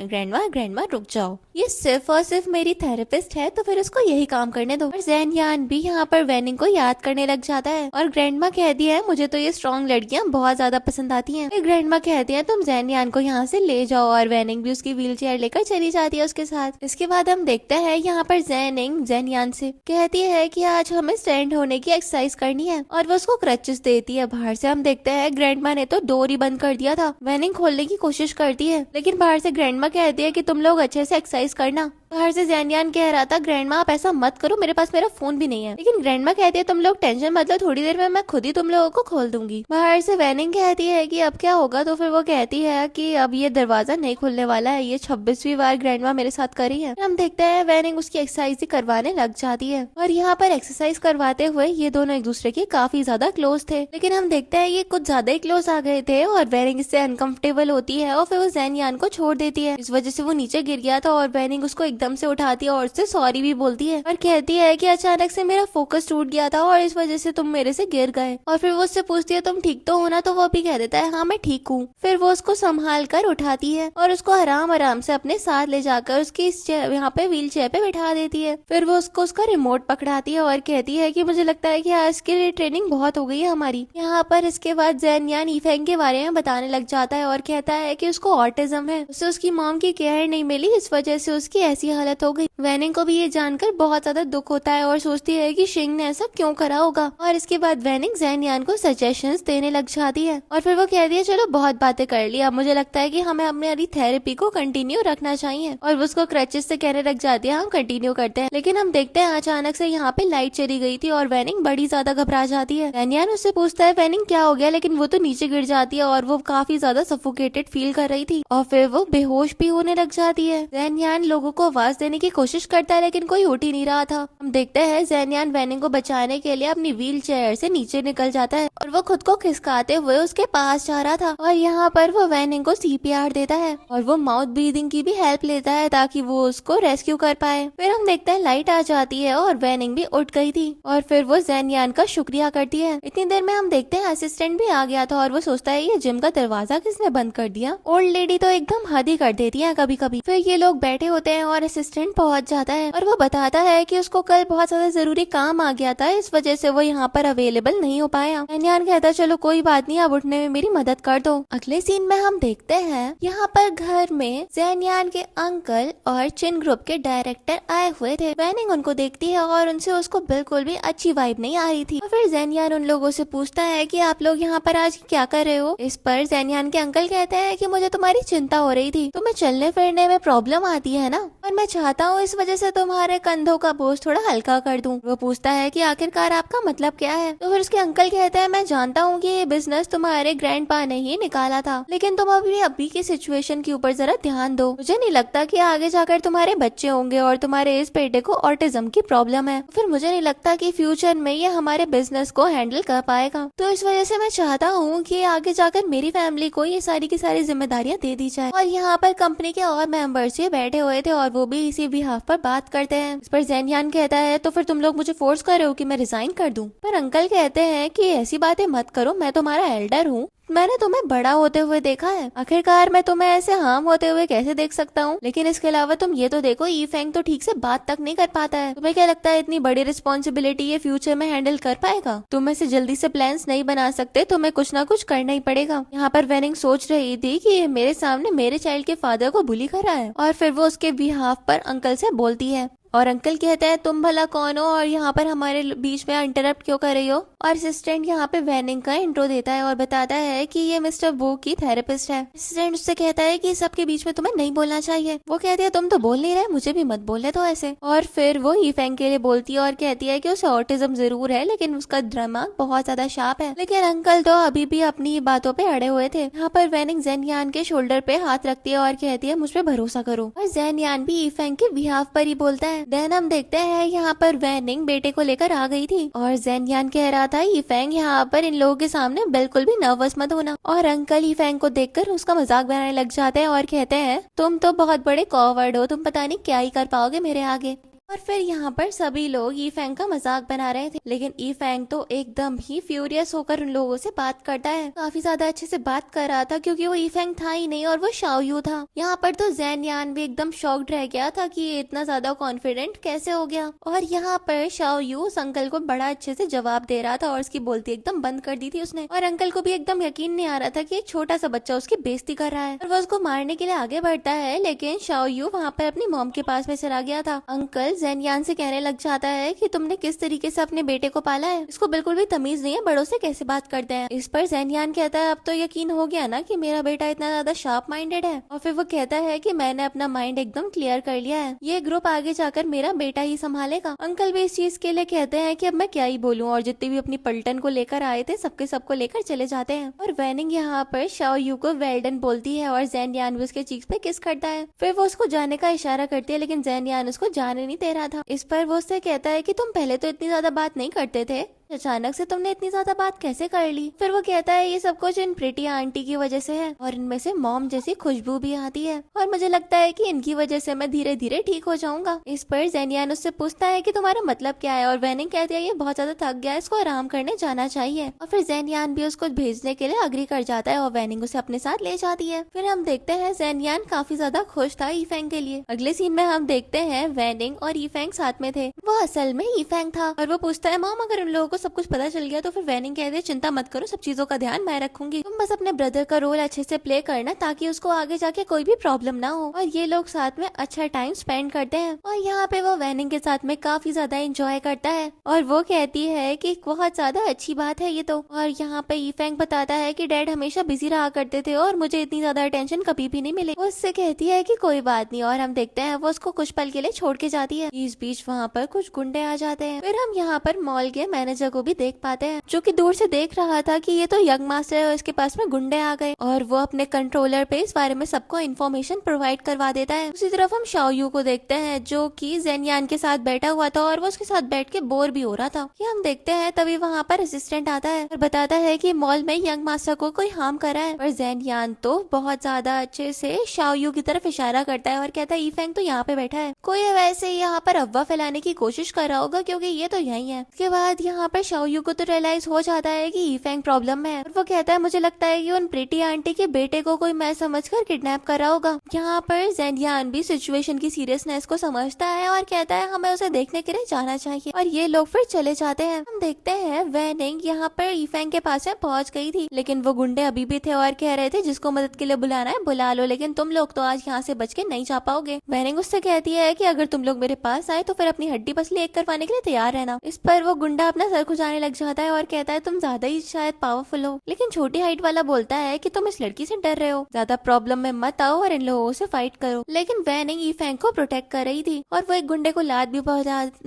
ग्रैंडमा रुक जाओ, ये सिर्फ और सिर्फ मेरी थेरेपिस्ट है तो फिर उसको यही काम करने दो। और जैनयान भी यहाँ पर वैनिंग को याद करने लग जाता है और ग्रैंडमा कहती है मुझे तो ये स्ट्रॉन्ग लड़कियां बहुत ज्यादा पसंद आती हैं। फिर ग्रैंडमा कहती है तुम जैनयान को यहाँ से ले जाओ और वैनिंग भी उसकी व्हील चेयर लेकर चली जाती है उसके साथ। इसके बाद हम देखते हैं यहाँ पर जैनिंग जैनयान से कहती है कि आज हमें स्टैंड होने की एक्सरसाइज करनी है और वो उसको क्रचेस देती है। बाहर से हम देखते हैं ग्रैंडमा ने तो डोर ही बंद कर दिया था। वैनिंग खोलने की कोशिश करती है लेकिन बाहर से ग्रैंडमा कहती है कि तुम लोग अच्छे से एक्सरसाइज करना। बाहर से जैनयान कह रहा था ग्रैंडमा आप ऐसा मत करो, मेरे पास मेरा फोन भी नहीं है, लेकिन ग्रैंडमा कहती है तुम लोग टेंशन मत लो, थोड़ी देर में मैं खुद ही तुम लोगों को खोल दूंगी। बाहर से वैनिंग कहती है कि अब क्या होगा, तो फिर वो कहती है कि अब ये दरवाजा नहीं खुलने वाला है, ये 26वीं बार ग्रैंडमा मेरे साथ कर रही है। हम देखते हैं वैनिंग उसकी एक्सरसाइज ही करवाने लग जाती है और यहाँ पर एक्सरसाइज करवाते हुए ये दोनों एक दूसरे के काफी ज्यादा क्लोज थे, लेकिन हम देखते हैं ये कुछ ज्यादा ही क्लोज आ गए थे और वैनिंग इससे अनकंफर्टेबल होती है और फिर वो जैनयान को छोड़ देती है। इस वजह से वो नीचे गिर गया था और वैनिंग उसको एकदम से उठाती है और उससे सॉरी भी बोलती है और कहती है कि अचानक से मेरा फोकस टूट गया था और इस वजह से तुम मेरे से गिर गए। और फिर वो उससे पूछती है तुम ठीक तो हो ना, तो वो भी कह देता है हाँ मैं ठीक हूँ। फिर वो उसको संभाल कर उठाती है और उसको आराम आराम से अपने साथ ले जाकर उसकी यहाँ पे व्हील चेयर पे बैठा देती है। फिर वो उसको उसका रिमोट पकड़ाती है और कहती है कि मुझे लगता है कि आज के लिए ट्रेनिंग बहुत हो गई है हमारी। यहाँ पर इसके बाद जैनयान ईफेंग के बारे में बताने लग जाता है और कहता है कि उसको ऑटिज्म है, उसे उसकी मॉम की केयर नहीं मिली, इस वजह से उसकी ऐसी हालत हो गई। वैनिंग को भी ये जानकर बहुत ज्यादा दुख होता है और सोचती है कि शिंग ने ऐसा क्यों करा होगा। और इसके बाद वैनिंग जैनयान को सजेशंस देने लग जाती है और फिर वो कहती है चलो बहुत बातें कर ली, अब मुझे लगता है कि हमें अपनी थेरेपी को कंटिन्यू रखना चाहिए। और वो उसको क्रचेस से कहने लग जाती है हम कंटिन्यू करते हैं। लेकिन हम देखते हैं अचानक से यहाँ पे लाइट चली गई थी और वैनिंग बड़ी ज्यादा घबरा जाती है। जैनयान उससे पूछता है वैनिंग क्या हो गया, लेकिन वो तो नीचे गिर जाती है और वो काफी ज्यादा सफोकेटेड फील कर रही थी और फिर वो बेहोश भी होने लग जाती है। जैनयान लोगों को आवाज देने की कोशिश करता है लेकिन कोई उठ ही नहीं रहा था। हम देखते हैं जैनयान वैनिंग को बचाने के लिए अपनी व्हील चेयर से नीचे निकल जाता है और वो खुद को खिसकाते हुए उसके पास जा रहा था और यहाँ पर वो वैनिंग को CPR देता है और वो माउथ ब्रीदिंग की भी हेल्प लेता है ताकि वो उसको रेस्क्यू कर पाए। फिर हम देखते हैं लाइट आ जाती है और वैनिंग भी उठ गई थी और फिर वो जैनयान का शुक्रिया करती है। इतनी देर में हम देखते हैं असिस्टेंट भी आ गया था और वो सोचता है ये जिम का दरवाजा किसने बंद कर दिया। ओल्ड लेडी तो एकदम हद ही कर देती है कभी कभी। फिर ये लोग बैठे होते हैं और असिस्टेंट पहुंच जाता है और वो बताता है कि उसको कल बहुत ज्यादा जरूरी काम आ गया था, इस वजह से वो यहाँ पर अवेलेबल नहीं हो पाया। जैनयान कहता है चलो कोई बात नहीं, अब उठने में मेरी मदद कर दो। अगले सीन में हम देखते हैं यहाँ पर घर में जैनयान के अंकल और चिन ग्रुप के डायरेक्टर आए हुए थे। वैनिंग उनको देखती है और उनसे उसको बिल्कुल भी अच्छी वाइब नहीं आ रही थी। और फिर जैनयान उन लोगों से पूछता है कि आप लोग यहाँ पर आज क्या कर रहे हो। इस पर जैनयान के अंकल कहते हैं कि मुझे तुम्हारी चिंता हो रही थी, तुम्हें चलने फिरने में प्रॉब्लम आती है ना, और मैं चाहता हूँ इस वजह से तुम्हारे कंधों का बोझ थोड़ा हल्का कर दूं। वो पूछता है कि आखिरकार आपका मतलब क्या है। तो फिर उसके अंकल कहते हैं मैं जानता हूँ कि ये बिजनेस तुम्हारे ग्रैंडपा ने ही निकाला था, लेकिन तुम अभी की सिचुएशन के ऊपर जरा ध्यान दो। मुझे नहीं लगता कि आगे जाकर तुम्हारे बच्चे होंगे और तुम्हारे इस बेटे को ऑटिज्म की प्रॉब्लम है। फिर मुझे नहीं लगता कि फ्यूचर में ये हमारे बिजनेस को हैंडल कर पाएगा। तो इस वजह से मैं चाहता हूँ कि आगे जाकर मेरी फैमिली को ये सारी की सारी जिम्मेदारियां दे दी जाए। और यहाँ पर कंपनी के और मेंबर्स ये बैठे हुए थे और वो भी इसी बिहाफ पर बात करते हैं। इस पर जैन यान कहता है तो फिर तुम लोग मुझे फोर्स कर रहे हो कि मैं रिजाइन कर दूं। पर अंकल कहते हैं कि ऐसी बातें मत करो, मैं तुम्हारा एल्डर हूँ, मैंने तुम्हें बड़ा होते हुए देखा है, आखिरकार मैं तुम्हें ऐसे हार्म होते हुए कैसे देख सकता हूँ। लेकिन इसके अलावा तुम ये तो देखो, ई फेंग तो ठीक से बात तक नहीं कर पाता है। तुम्हें क्या लगता है इतनी बड़ी रिस्पॉन्सिबिलिटी ये फ्यूचर में हैंडल कर पाएगा? तुम ऐसे जल्दी से प्लान्स नहीं बना सकते, तुम्हें कुछ ना कुछ करना ही पड़ेगा। यहाँ पर वेनिंग सोच रही थी कि ये मेरे सामने मेरे चाइल्ड के फादर को बुली कर रहा है, और फिर वो उसके बिहाफ पर अंकल से बोलती है। और अंकल कहते हैं तुम भला कौन हो और यहाँ पर हमारे बीच में इंटरप्ट क्यों कर रही हो। और असिस्टेंट यहाँ पे वेनिंग का इंट्रो देता है और बताता है कि ये मिस्टर वो की थेरेपिस्ट है। असिस्टेंट उससे कहता है कि सबके बीच में तुम्हें नहीं बोलना चाहिए। वो कहती है तुम तो बोल नहीं रहे, मुझे भी मत बोलने तो ऐसे। और फिर वो ईफेंग के लिए बोलती है और कहती है कि उसे ऑटिज्म जरूर है, लेकिन उसका दिमाग बहुत ज्यादा शार्प है। लेकिन अंकल तो अभी भी अपनी बातों पे अड़े हुए थे। यहाँ पर वेनिंग जैन यान के शोल्डर पे हाथ रखती है और कहती है मुझ पे भरोसा करो। और जैन यान भी ईफेंग के बिहाफ पर ही बोलता है। देन हम देखते हैं यहाँ पर वेनिंग बेटे को लेकर आ गई थी और जैन यान कह रहा था ईफेंग यहाँ पर इन लोगों के सामने बिल्कुल भी नर्वस मत होना। और अंकल ईफेंग को देखकर उसका मजाक बनाने लग जाते हैं और कहते हैं तुम तो बहुत बड़े कॉवर्ड हो, तुम पता नहीं क्या ही कर पाओगे मेरे आगे। और फिर यहाँ पर सभी लोग ईफेंग का मजाक बना रहे थे, लेकिन ईफेंग तो एकदम ही फ्यूरियस होकर उन लोगों से बात करता है। काफी ज्यादा अच्छे से बात कर रहा था क्योंकि वो ईफेंग था ही नहीं और वो शाओयू था। यहाँ पर तो जैन यान भी एकदम शॉक्ड रह गया था कि ये इतना ज्यादा कॉन्फिडेंट कैसे हो गया। और यहाँ पर शाओयू उस अंकल को बड़ा अच्छे से जवाब दे रहा था और उसकी बोलती एकदम बंद कर दी थी उसने। और अंकल को भी एकदम यकीन नहीं आ रहा था कि एक छोटा सा बच्चा उसकी बेइज्जती कर रहा है और वो उसको मारने के लिए आगे बढ़ता है, लेकिन शाओयू वहाँ पर अपनी मॉम के पास में चला गया था। अंकल जैन यान से कहने लग जाता है कि तुमने किस तरीके से अपने बेटे को पाला है, इसको बिल्कुल भी तमीज नहीं है, बड़ों से कैसे बात करते हैं। इस पर जैन यान कहता है अब तो यकीन हो गया ना कि मेरा बेटा इतना ज्यादा शार्प माइंडेड है। और फिर वो कहता है कि मैंने अपना माइंड एकदम क्लियर कर लिया है, ये ग्रुप आगे जाकर मेरा बेटा ही संभालेगा। अंकल भी इस चीज के लिए कहते हैं कि अब मैं क्या ही बोलूं, और जितने भी अपनी पलटन को लेकर आए थे सबके सबको लेकर चले जाते हैं। और वेनिंग यहाँ पर शाओयू को वेल्डन बोलती है और जैन यान भी उसके चीक्स पे किस करता है। फिर वो उसको जाने का इशारा करती है, लेकिन जैन यान उसको जाने नहीं दे रहा था। इस पर वो उससे कहता है कि तुम पहले तो इतनी ज्यादा बात नहीं करते थे, अचानक से तुमने इतनी ज्यादा बात कैसे कर ली। फिर वो कहता है ये सब कुछ इन प्रिटी आंटी की वजह से है और इनमें से मॉम जैसी खुशबू भी आती है और मुझे लगता है कि इनकी वजह से मैं धीरे धीरे ठीक हो जाऊंगा। इस पर जैनियान उससे पूछता है कि तुम्हारा मतलब क्या है, और वेनिंग कहती है ये बहुत ज्यादा थक गया है, इसको आराम करने जाना चाहिए। और फिर जैनियान भी उसको भेजने के लिए अग्री कर जाता है और वेनिंग उसे अपने साथ ले जाती है। फिर हम देखते हैं जैनियान काफी ज्यादा खुश था ईफेंग के लिए। अगले सीन में हम देखते हैं वेनिंग और ईफेंग साथ में थे, वो असल में ईफेंग था। और वो पूछता है मॉम अगर उन लोगों को सब कुछ पता चल गया तो फिर वेनिंग कहते हैं चिंता मत करो, सब चीजों का ध्यान मैं रखूंगी, तुम बस अपने ब्रदर का रोल अच्छे से प्ले करना ताकि उसको आगे जाके कोई भी प्रॉब्लम ना हो। और ये लोग साथ में अच्छा टाइम स्पेंड करते हैं और यहाँ पे वो वेनिंग के साथ में काफी ज्यादा एंजॉय करता है और वो कहती है कि बहुत ज्यादा अच्छी बात है ये तो। और यहाँ पे ईफेंग बताता है कि डैड हमेशा बिजी रहा करते थे और मुझे इतनी ज्यादा अटेंशन कभी भी नहीं मिली। वो उससे कहती है कि कोई बात नहीं, और हम देखते हैं वो उसको कुछ पल के लिए छोड़ के जाती है। इस बीच वहाँ पर कुछ गुंडे आ जाते हैं। फिर हम यहाँ पर मॉल के मैनेजर को भी देख पाते हैं जो कि दूर से देख रहा था कि ये तो यंग मास्टर है और इसके पास में गुंडे आ गए, और वो अपने कंट्रोलर पे इस बारे में सबको इन्फॉर्मेशन प्रोवाइड करवा देता है। उसी तरफ हम शाओयू को देखते हैं जो कि जेनयान के साथ बैठा हुआ था और वो उसके साथ बैठ के बोर भी हो रहा था। ये हम देखते हैं तभी वहाँ पर असिस्टेंट आता है और बताता है कि मॉल में यंग मास्टर को कोई हार्म करा है। पर जेनयान तो बहुत ज्यादा अच्छे से शाओयू की तरफ इशारा करता है और कहता है ईफेंग तो यहाँ पे बैठा है, कोई वैसे यहाँ पर अफवाह फैलाने की कोशिश कर रहा होगा क्योंकि ये तो यही है। उसके बाद यहाँ पर शाओयू को तो रियलाइज हो जाता है कि ईफेंग प्रॉब्लम में है और वो कहता है मुझे लगता है कि उन प्रीटी आंटी के बेटे को कोई मैं समझकर किडनैप कर रहा होगा। यहाँ पर जेनयान भी सिचुएशन की सीरियसनेस को समझता है और कहता है हमें उसे देखने के लिए जाना चाहिए, और ये लोग फिर चले जाते हैं। हम देखते हैं वेनिंग यहाँ पर ईफेंग के पास में पहुंच गई थी, लेकिन वो गुंडे अभी भी थे और कह रहे थे जिसको मदद के लिए बुलाना है बुला लो, लेकिन तुम लोग तो आज यहाँ से बच के नहीं जा पाओगे। वेनिंग उससे कहती है कि अगर तुम लोग मेरे पास आए तो फिर अपनी हड्डी पसली एक करवाने के लिए तैयार रहना। इस पर वो गुंडा अपना सर खुजाने लग जाता है और कहता है तुम ज्यादा ही शायद पावरफुल हो। लेकिन छोटी हाइट वाला बोलता है कि तुम इस लड़की से डर रहे हो, ज्यादा प्रॉब्लम में मत आओ और इन लोगों से फाइट करो। लेकिन वैनिंग ईफेंग को प्रोटेक्ट कर रही थी और वो एक गुंडे को लात भी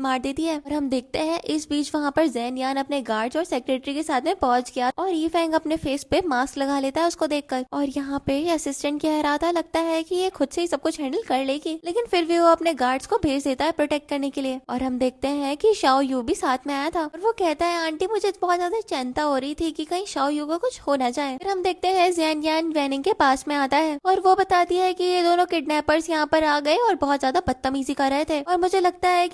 मार देती है। और हम देखते हैं इस बीच वहाँ पर ज़ेन यान अपने गार्ड्स और सेक्रेटरी के साथ में पहुंच गया और ईफेंग अपने फेस पे मास्क लगा लेता है उसको देखकर। और यहाँ पे असिस्टेंट कह रहा था लगता है कि ये खुद से ही सब कुछ हैंडल कर लेगी, लेकिन फिर भी वो अपने गार्ड्स को भेज देता है प्रोटेक्ट करने के लिए। और हम देखते हैं कि शाओ यू भी साथ में आया था और वो कहता है आंटी मुझे बहुत ज्यादा चिंता हो रही थी कि कहीं शाओ यू को कुछ हो ना जाए। फिर हम देखते हैं ज़ेन यान वैनिंग के पास में आता है और वो बताती है कि ये दोनों किडनैपर्स यहाँ पर आ गए और बहुत ज्यादा बदतमीजी कर रहे थे और मुझे लगता है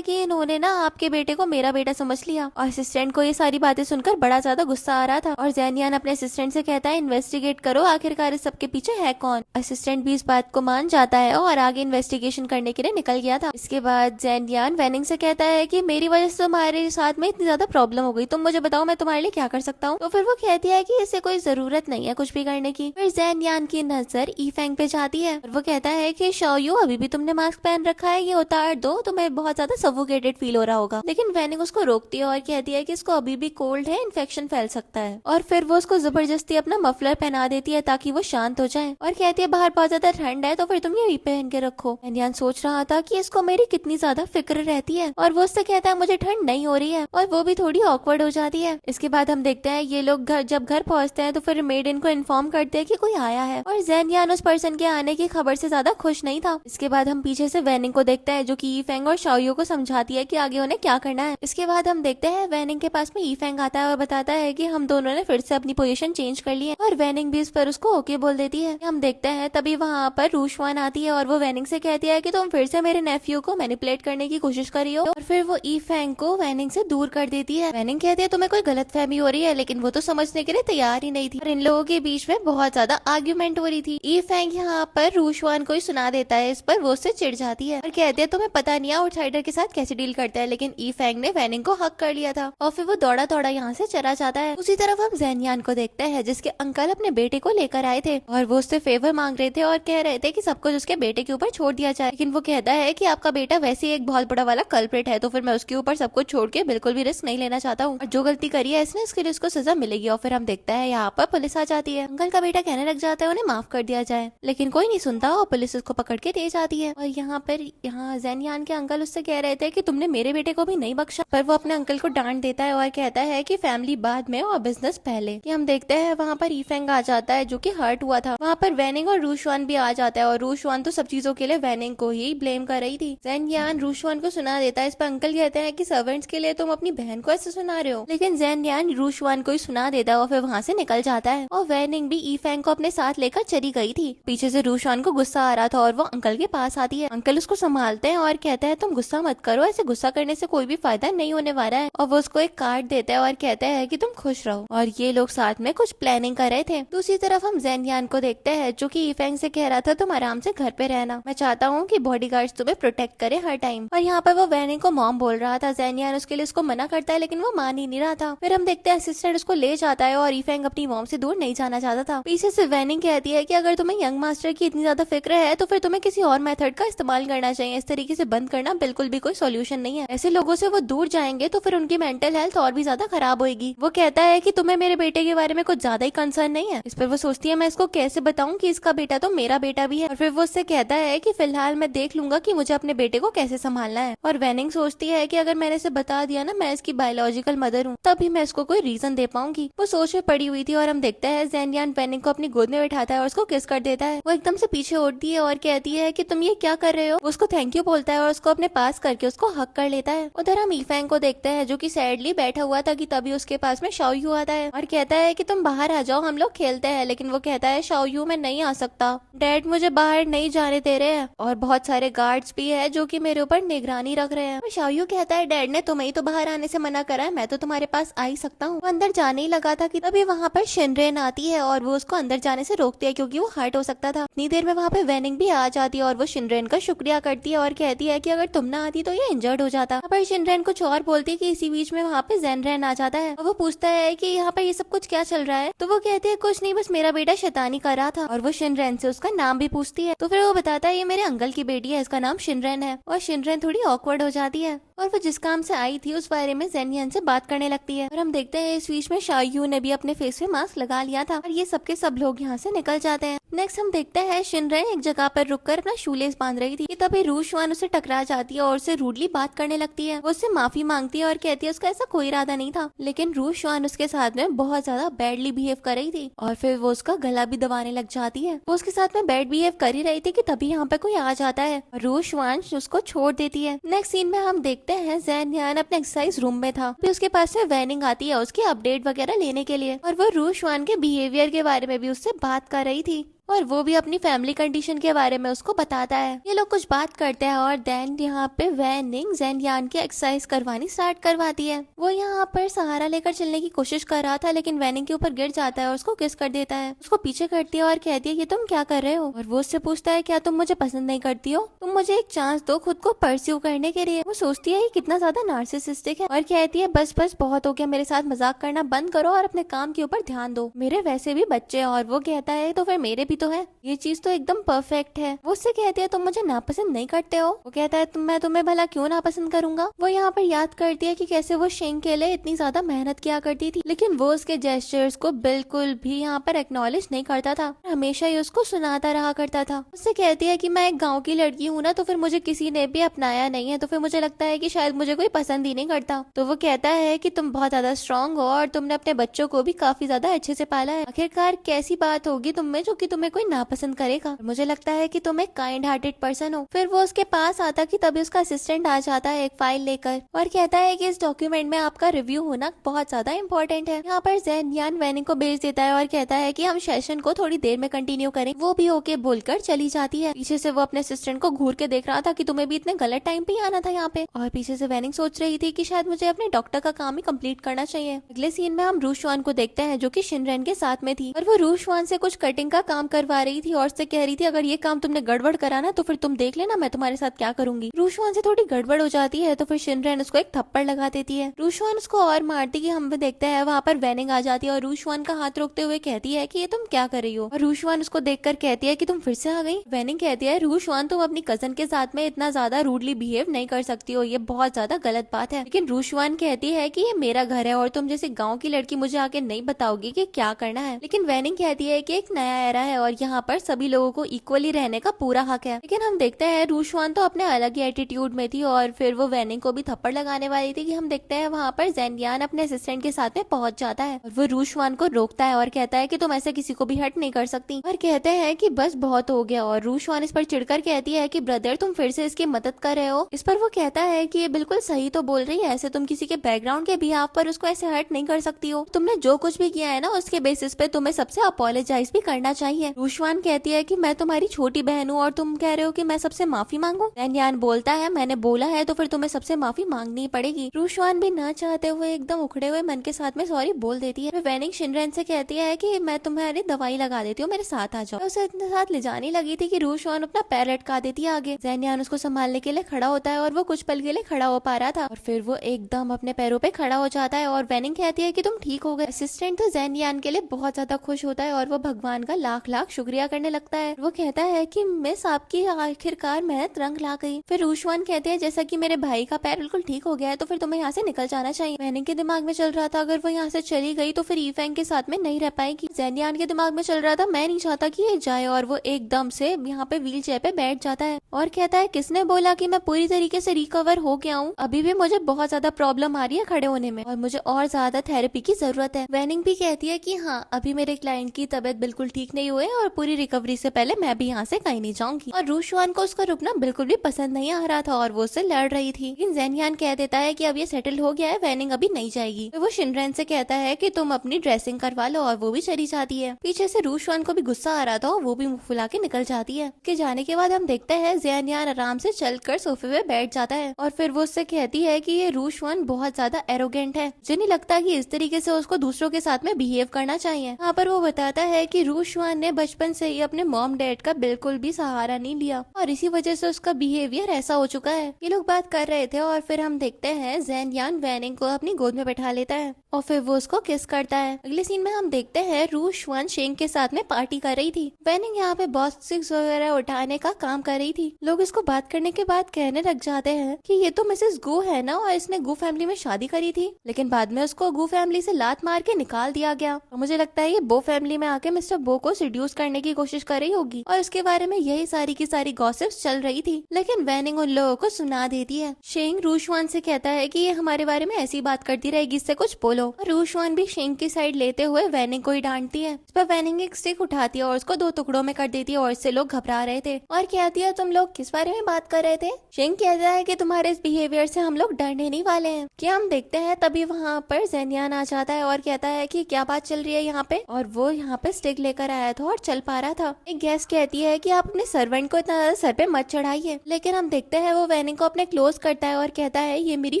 कि इन्होंने ना आपके बेटे को मेरा बेटा समझ लिया। और असिस्टेंट को ये सारी बातें सुनकर बड़ा ज्यादा गुस्सा आ रहा था और ज़ेन यान अपने असिस्टेंट से कहता है इन्वेस्टिगेट करो आखिरकार इस सबके पीछे है कौन। असिस्टेंट भी इस बात को मान जाता है और आगे इन्वेस्टिगेशन करने के लिए निकल गया था। इसके बाद ज़ेन यान वैनिंग से कहता है कि मेरी वजह से तुम्हारे साथ में इतनी ज्यादा प्रॉब्लम हो गई, तुम मुझे बताओ मैं तुम्हारे लिए क्या कर सकता हूँ। तो फिर वो कहती है कि इसे कोई जरूरत नहीं है कुछ भी करने की। फिर ज़ेन यान की नजर ईफेंग पे जाती है और वो कहता है कि शाओ यू अभी भी तुमने मास्क पहन रखा है, ये उतार दो, तुम्हें बहुत ज्यादा सफोकेटेड फील हो रहा होगा। लेकिन वैनिंग उसको रोकती है और कहती है कि इसको अभी भी कोल्ड है, इन्फेक्शन फैल सकता है। और फिर वो उसको जबरदस्ती अपना मफलर पहना देती है ताकि वो शांत हो जाए और कहती है बाहर बहुत ज्यादा ठंड है तो फिर तुम ये पहन के रखो। यान सोच रहा था कि इसको मेरी कितनी ज्यादा फिक्र रहती है और वो उससे कहता है मुझे ठंड नहीं हो रही है और वो भी थोड़ी ऑकवर्ड हो जाती है। इसके बाद हम देखते हैं ये लोग जब घर पहुंचते हैं तो फिर मेड इनको इन्फॉर्म करते हैं कि कोई आया है और ज़ेन यान उस पर्सन के आने की खबर से ज्यादा खुश नहीं था। इसके बाद हम पीछे से वैनिंग को देखते हैं जो कि ईफेंग और शाओ यू को समझाती है कि आगे उन्हें क्या करना है। इसके बाद हम देखते हैं वैनिंग के पास में ईफेंग आता है और बताता है कि हम दोनों ने फिर से अपनी पोजीशन चेंज कर ली है और वैनिंग भी इस पर उसको ओके बोल देती है। हम देखते हैं तभी वहाँ पर रूशवान आती है और वो वैनिंग से कहती है कि तुम फिर से मेरे नेफ्यू को मैनिपुलेट करने की कोशिश कर रही हो और फिर वो ईफेंग को वैनिंग से दूर कर देती है। वैनिंग कहती है तुम्हें कोई गलतफहमी हो रही है, लेकिन वो तो समझने के लिए तैयार ही नहीं थी और इन लोगों के बीच में बहुत ज्यादा आर्ग्यूमेंट हो रही थी। ईफेंग यहाँ पर रूशवान को ही सुना देता है, इस पर वो उससे चिढ़ जाती है और कहती है तुम्हें पता नहीं आउटसाइडर के साथ कैसे डील करता है। लेकिन ईफेंग ने वैनिंग को हक कर लिया था और फिर वो दौड़ा दौड़ा यहाँ से चला जाता है। उसी तरफ हम ज़ेन यान को देखते हैं जिसके अंकल अपने बेटे को लेकर आए थे और वो उससे फेवर मांग रहे थे और कह रहे थे कि सब कुछ उसके बेटे के ऊपर छोड़ दिया जाए। लेकिन वो कहता है कि आपका बेटा वैसे ही एक बहुत बड़ा वाला कल्प्रिट है तो फिर मैं उसके ऊपर सब कुछ छोड़ के बिल्कुल भी रिस्क नहीं लेना चाहता हूँ और जो गलती करी है इसने इसके लिए उसको सजा मिलेगी। और फिर हम देखते हैं यहाँ पर पुलिस आ जाती है। अंकल का बेटा कहने लग जाता है उन्हें माफ कर दिया जाए, लेकिन कोई नहीं सुनता और पुलिस उसको पकड़ के ले जाती है। और यहाँ ज़ेन यान के अंकल उससे कह रहे थे कि तुमने मेरे बेटे को भी नहीं बख्शा, पर वो अपने अंकल को डांट देता है और कहता है कि फैमिली बाद में और बिजनेस पहले। कि हम देखते हैं वहाँ पर ईफेंग आ जाता है जो कि हर्ट हुआ था। वहाँ पर वैनिंग और रूशवान भी आ जाता है और रूशवान तो सब चीजों के लिए वैनिंग को ही ब्लेम कर रही थी। ज़ेन यान रूशवान को सुना देता है। इस पर अंकल कहते हैं कि सर्वेंट्स के लिए तुम अपनी बहन को ऐसे सुना रहे हो, लेकिन ज़ेन यान रूशवान को ही सुना देता है और फिर वहाँ से निकल जाता है। और वैनिंग भी ईफेंग को अपने साथ लेकर चली गई थी। पीछे से रूशवान को गुस्सा आ रहा था और वो अंकल के पास आती है। अंकल उसको संभालते हैं और कहते हैं तुम गुस्सा मत करो, ऐसे गुस्सा करने से कोई भी फायदा नहीं होने वाला है। और वो उसको एक कार्ड देता है और कहता है कि तुम खुश रहो। और ये लोग साथ में कुछ प्लानिंग कर रहे थे। दूसरी तरफ हम ज़ेन यान को देखते हैं जो कि ईफेंग से कह रहा था तुम आराम से घर पे रहना, मैं चाहता हूँ कि बॉडीगार्ड्स तुम्हें प्रोटेक्ट करे हर टाइम। और यहाँ पर वो वैनिंग को मॉम बोल रहा था। ज़ेन यान उसके लिए उसको मना करता है लेकिन वो मान ही नहीं रहा था। फिर हम देखते हैं असिस्टेंट उसको ले जाता है और ईफेंग अपनी मॉम से दूर नहीं जाना चाहता था। पीछे से वैनिंग कहती है कि अगर तुम्हें यंग मास्टर की इतनी ज्यादा फिक्र है तो फिर तुम्हें किसी और मेथड का इस्तेमाल करना चाहिए। इस तरीके से बंद करना बिल्कुल भी कोई सोल्यूशन नहीं है। ऐसे लोगों से वो दूर जाएंगे तो फिर उनकी मेंटल हेल्थ और भी ज्यादा खराब होगी। वो कहता है कि तुम्हें मेरे बेटे के बारे में कुछ ज्यादा ही कंसर्न नहीं है। इस पर वो सोचती है मैं इसको कैसे बताऊं कि इसका बेटा तो मेरा बेटा भी है। और फिर वो उससे कहता है कि फिलहाल मैं देख लूंगा कि मुझे अपने बेटे को कैसे संभालना है। और वैनिंग सोचती है कि अगर मैंने इसे बता दिया ना मैं इसकी बायोलॉजिकल मदर हूँ तभी मैं इसको कोई रीजन दे पाऊंगी। वो सोच में पड़ी हुई थी और हम देखते हैं ज़ेन यान वैनिंग को अपनी गोद में बैठाता है और उसको किस कर देता है। वो एकदम से पीछे उठती है और कहती है कि तुम ये क्या कर रहे हो। वो उसको थैंक यू बोलता है और उसको अपने पास करके उसको हक कर लेता है। उधर हम ईफेंग को देखते हैं जो कि सैडली बैठा हुआ था कि तभी उसके पास में शाओ यू आता है और कहता है कि तुम बाहर आ जाओ हम लोग खेलते हैं। लेकिन वो कहता है शाओ यू मैं नहीं आ सकता, डैड मुझे बाहर नहीं जाने दे रहे हैं और बहुत सारे गार्ड्स भी है जो कि मेरे ऊपर निगरानी रख रहे हैं। शाओ यू कहता है डैड ने तुम्हें ही तो बाहर आने से मना करा है, मैं तो तुम्हारे पास आ ही सकता हूँ। वो अंदर जाने ही लगा था कि तभी वहाँ पर शिनरेन आती है और वो उसको अंदर जाने से रोकती है क्योंकि वो हर्ट हो सकता था। इतनी देर में वहाँ पे वैनिंग भी आ जाती है और वो शिनरेन का शुक्रिया करती है और कहती है कि अगर तुम ना आती तो ये इंजर्ड हो जाता। पर शिनरेन कुछ और बोलती है कि इसी बीच में वहाँ पे ज़ेनरेन आ जाता है और वो पूछता है कि यहाँ पर ये सब कुछ क्या चल रहा है। तो वो कहते हैं कुछ नहीं, बस मेरा बेटा शैतानी कर रहा था। और वो शिनरेन से उसका नाम भी पूछती है तो फिर वो बताता है ये मेरे अंकल की बेटी है, इसका नाम शिनरेन है। और शिनरेन थोड़ी ऑकवर्ड हो जाती है और वो जिस काम से आई थी उस बारे में जेनियान से बात करने लगती है। और हम देखते हैं इस बीच में शायू ने भी अपने फेस पे मास्क लगा लिया था और ये सबके सब लोग यहाँ से निकल जाते हैं। नेक्स्ट हम देखते हैं शिनरेन एक जगह पर रुककर अपना शूलेस बांध रही थी, तभी रूशवान उसे टकरा जाती है और उससे रूडली बात करने लगती है। वो उससे माफी मांगती है और कहती है उसका ऐसा कोई इरादा नहीं था, लेकिन रूशवान उसके साथ में बहुत ज्यादा बैडली बिहेव कर रही थी और फिर वो उसका गला भी दबाने लग जाती है। वो उसके साथ में बैड बिहेव कर ही रही थी कि तभी यहाँ पे कोई आ जाता है और रूशवान उसको छोड़ देती है। नेक्स्ट सीन में हम देखते हैं ज़ेनियान अपने एक्सरसाइज रूम में था, फिर उसके पास में वैनिंग आती है उसकी अपडेट वगैरह लेने के लिए और वो रूशवान के बिहेवियर के बारे में भी उससे बात कर रही थी और वो भी अपनी फैमिली कंडीशन के बारे में उसको बताता है। ये लोग कुछ बात करते हैं और देन यहाँ पे वैनिंग ज़ेनियान की एक्सरसाइज करवानी स्टार्ट करवाती है। वो यहाँ पर सहारा लेकर चलने की कोशिश कर रहा था, लेकिन वैनिंग के ऊपर गिर जाता है और उसको किस कर देता है। उसको पीछे करती है और कहती है कि तुम क्या कर रहे हो, और वो उससे पूछता है क्या तुम मुझे पसंद नहीं करती हो, तुम मुझे एक चांस दो खुद को परस्यू करने के लिए। वो सोचती है कितना ज्यादा नार्सिसिस्टिक है और कहती है बस बस बहुत हो गया, मेरे साथ मजाक करना बंद करो और अपने काम के ऊपर ध्यान दो, मेरे वैसे भी बच्चे हैं। और वो कहता है तो फिर मेरे भी तो है, ये चीज तो एकदम परफेक्ट है। वो उससे कहती है तुम मुझे नापसंद नहीं करते हो। वो कहता है मैं तुम्हें भला क्यों नापसंद करूंगा। वो यहाँ पर याद करती है कि कैसे वो शेंग के लिए इतनी ज्यादा मेहनत किया करती थी, लेकिन वो उसके जेस्चर्स को बिल्कुल भी यहाँ पर एक्नॉलेज नहीं करता था, हमेशा ही उसको सुनाता रहा करता था। उससे कहती है कि मैं एक गाँव की लड़की हूँ ना, तो फिर मुझे किसी ने भी अपनाया नहीं है, तो फिर मुझे लगता है कि शायद मुझे कोई पसंद ही नहीं करता। तो वो कहता है कि तुम बहुत ज्यादा स्ट्रांग हो और तुमने अपने बच्चों को भी काफी ज्यादा अच्छे से पाला है, आखिरकार कैसी बात होगी तुम में जो कि तुम्हें कोई नापसंद करेगा। मुझे लगता है कि तुम एक काइंड हार्टेड पर्सन हो। फिर वो उसके पास आता कि तभी उसका असिस्टेंट आ जाता है एक फाइल लेकर और कहता है कि इस डॉक्यूमेंट में आपका रिव्यू होना बहुत ज्यादा इम्पोर्टेंट है। यहाँ पर ज़ेनियान वैनिंग को भेज देता है और कहता है कि हम सेशन को थोड़ी देर में कंटिन्यू करें। वो भी ओके बोलकर चली जाती है। पीछे से वो अपने असिस्टेंट को घूर के देख रहा था कि तुम्हें भी इतने गलत टाइम पे ही आना था यहाँ पे, और पीछे से वैनिंग सोच रही थी कि शायद मुझे अपने डॉक्टर का काम ही कंप्लीट करना चाहिए। अगले सीन में हम रूशवान को देखते हैं जो कि शिनरेन के साथ में थी और वो रूशवान से कुछ कटिंग का काम करवा रही थी और उससे कह रही थी अगर ये काम तुमने गड़बड़ करा ना तो फिर तुम देख लेना मैं तुम्हारे साथ क्या करूंगी। रूशवान से थोड़ी गड़बड़ हो जाती है तो फिर शिनरेन उसको एक थप्पड़ लगा देती है। रूशवान उसको और मारती कि हम भी देखते हैं वहाँ पर वैनिंग आ जाती है और रूशवान का हाथ रोकते हुए कहती है कि ये तुम क्या कर रही हो, और रूशवान उसको देखकर कहती है कि तुम फिर से आ गई। वैनिंग कहती है रूशवान तुम अपनी कजन के साथ में इतना ज्यादा रूडली बिहेव नहीं कर सकती हो, ये बहुत ज्यादा गलत बात है। लेकिन रूशवान कहती है कि ये मेरा घर है और तुम जैसे गाँव की लड़की मुझे आके नहीं बताओगी कि क्या करना है। लेकिन वैनिंग कहती है कि एक नया एरा है और यहाँ पर सभी लोगों को इक्वली रहने का पूरा हक है। लेकिन हम देखते हैं रूशवान तो अपने अलग ही एटीट्यूड में थी और फिर वो वैनिंग को भी थप्पड़ लगाने वाली थी कि हम देखते हैं वहाँ पर ज़ेनियान अपने असिस्टेंट के साथ में पहुंच जाता है और वो रूशवान को रोकता है और कहता है कि तुम ऐसे किसी को भी हर्ट नहीं कर सकती, और कहते हैं कि बस बहुत हो गया। और रूशवान इस पर चिढ़कर कहती है कि ब्रदर तुम फिर से इसकी मदद कर रहे हो। इस पर वो कहता है कि ये बिल्कुल सही तो बोल रही है, ऐसे तुम किसी के बैकग्राउंड के बिहाफ पर उसको ऐसे हर्ट नहीं कर सकती हो, तुमने जो कुछ भी किया है ना उसके बेसिस पे तुम्हें सबसे अपोलोजाइज भी करना चाहिए। रूशवान कहती है कि मैं तुम्हारी छोटी बहन हूँ और तुम कह रहे हो कि मैं सबसे माफी मांगू। ज़ेनियान बोलता है मैंने बोला है तो फिर तुम्हें सबसे माफी मांगनी पड़ेगी। रूशवान भी ना चाहते हुए एकदम उखड़े हुए मन के साथ में सॉरी बोल देती है। वैनिंग शिनरेन से कहती है कि मैं तुम्हारी दवाई लगा देती हूँ, मेरे साथ आ जाओ। उसे इतने साथ ले जाने लगी थी कि रूशवान अपना पैर लटका देती है आगे। ज़ेनियान उसको संभालने के लिए खड़ा होता है और वो कुछ पल के लिए खड़ा हो पा रहा था और फिर वो एकदम अपने पैरों पे खड़ा हो जाता है और वैनिंग कहती है कि तुम ठीक हो गए। असिस्टेंट तो ज़ेनियान के लिए बहुत ज्यादा खुश होता है और वो भगवान का लाख लाख शुक्रिया करने लगता है। वो कहता है कि मिस आपकी आखिरकार मेहनत रंग ला गई। फिर रूशवान कहते हैं जैसा कि मेरे भाई का पैर बिल्कुल ठीक हो गया है तो फिर तुम्हें यहाँ से निकल जाना चाहिए। वैनिंग के दिमाग में चल रहा था अगर वो यहाँ से चली गई तो फिर ईफेंग के साथ में नहीं रह पाएगी। ज़ेनियान के दिमाग में चल रहा था मैं नहीं चाहता कि ये जाए, और वो एकदम से यहाँ पे व्हील चेयर पे बैठ जाता है और कहता है किसने बोला कि मैं पूरी तरीके से रिकवर हो गया हूँ, अभी भी मुझे बहुत ज्यादा प्रॉब्लम आ रही है खड़े होने में और मुझे और ज्यादा थेरेपी की जरूरत है। वैनिंग भी कहती है कि हाँ अभी मेरे क्लाइंट की तबीयत बिल्कुल ठीक नहीं हुई और पूरी रिकवरी से पहले मैं भी यहाँ से कहीं नहीं जाऊंगी। और रूशवान को उसका रुकना बिल्कुल भी पसंद नहीं आ रहा था और वो उससे लड़ रही थी, लेकिन ज़ेनियान कह देता है कि अब ये सेटल हो गया है, वैनिंग अभी नहीं जाएगी। तो वो शिनरेन से कहता है कि तुम अपनी ड्रेसिंग करवा लो और वो भी चली जाती है। पीछे से रूशवान को भी गुस्सा आ रहा था और वो भी मुंह फुला के निकल जाती है। के जाने के बाद हम देखते हैं ज़ेनियान आराम से चलकर सोफे पे बैठ जाता है और फिर वो उससे कहती है कि ये रूशवान बहुत ज्यादा एरोगेंट है, मुझे नहीं लगता कि इस तरीके से उसको दूसरों के साथ में बिहेव करना चाहिए। यहाँ पर वो बताता है कि रूशवान ने बचपन से ही अपने मॉम डैड का बिल्कुल भी सहारा नहीं लिया और इसी वजह से उसका बिहेवियर ऐसा हो चुका है। ये लोग बात कर रहे थे और फिर हम देखते हैं ज़ेनियान वैनिंग को अपनी गोद में बैठा लेता है और फिर वो उसको किस करता है। अगले सीन में हम देखते हैं रू शुआन शेंग के साथ में पार्टी कर रही थी। वेनिंग यहाँ पे बॉक्सिक्स वगैरह उठाने का काम कर रही थी। लोग इसको बात करने के बाद कहने लग जाते हैं कि ये तो मिसेस गू है ना, और इसने गू फैमिली में शादी करी थी, लेकिन बाद में उसको गू फैमिली से लात मार के निकाल दिया गया। और मुझे लगता है ये बो फैमिली में आके मिस्टर बो को सिड्यूस करने की कोशिश कर रही होगी, और इसके बारे में यही सारी की सारी गॉसिप्स चल रही थी। लेकिन वेनिंग उन लोगों को सुना देती है। शेंग रू शुआन से कहता है कि ये हमारे बारे में ऐसी बात करती रहेगी, इससे कुछ बोलो। और रू शुआन भी शेंग की साइड लेते हुए वेनिंग को ही डांटती है। इस पर वेनिंग एक स्टिक उठाती है और उसको 2 टुकड़ों में कर देती है, और इससे लोग घबरा रहे थे और कहती है तुम लोग किस बारे में बात कर रहे थे। शेंग कहता है कि तुम्हारे इस बिहेवियर से हम लोग डरने नहीं वाले हैं। क्या हम देखते हैं तभी वहाँ पर जेनियान आ जाता है और कहता है कि क्या बात चल रही है यहाँ पे, और वो यहाँ पे स्टिक लेकर आया था और चल पा रहा था। एक गेस्ट कहती है कि आप अपने सर्वेंट को इतना ज्यादा सर पे मत चढ़ाइए, लेकिन हम देखते हैं वो वेनिंग को अपने क्लोज करता है और कहता है ये मेरी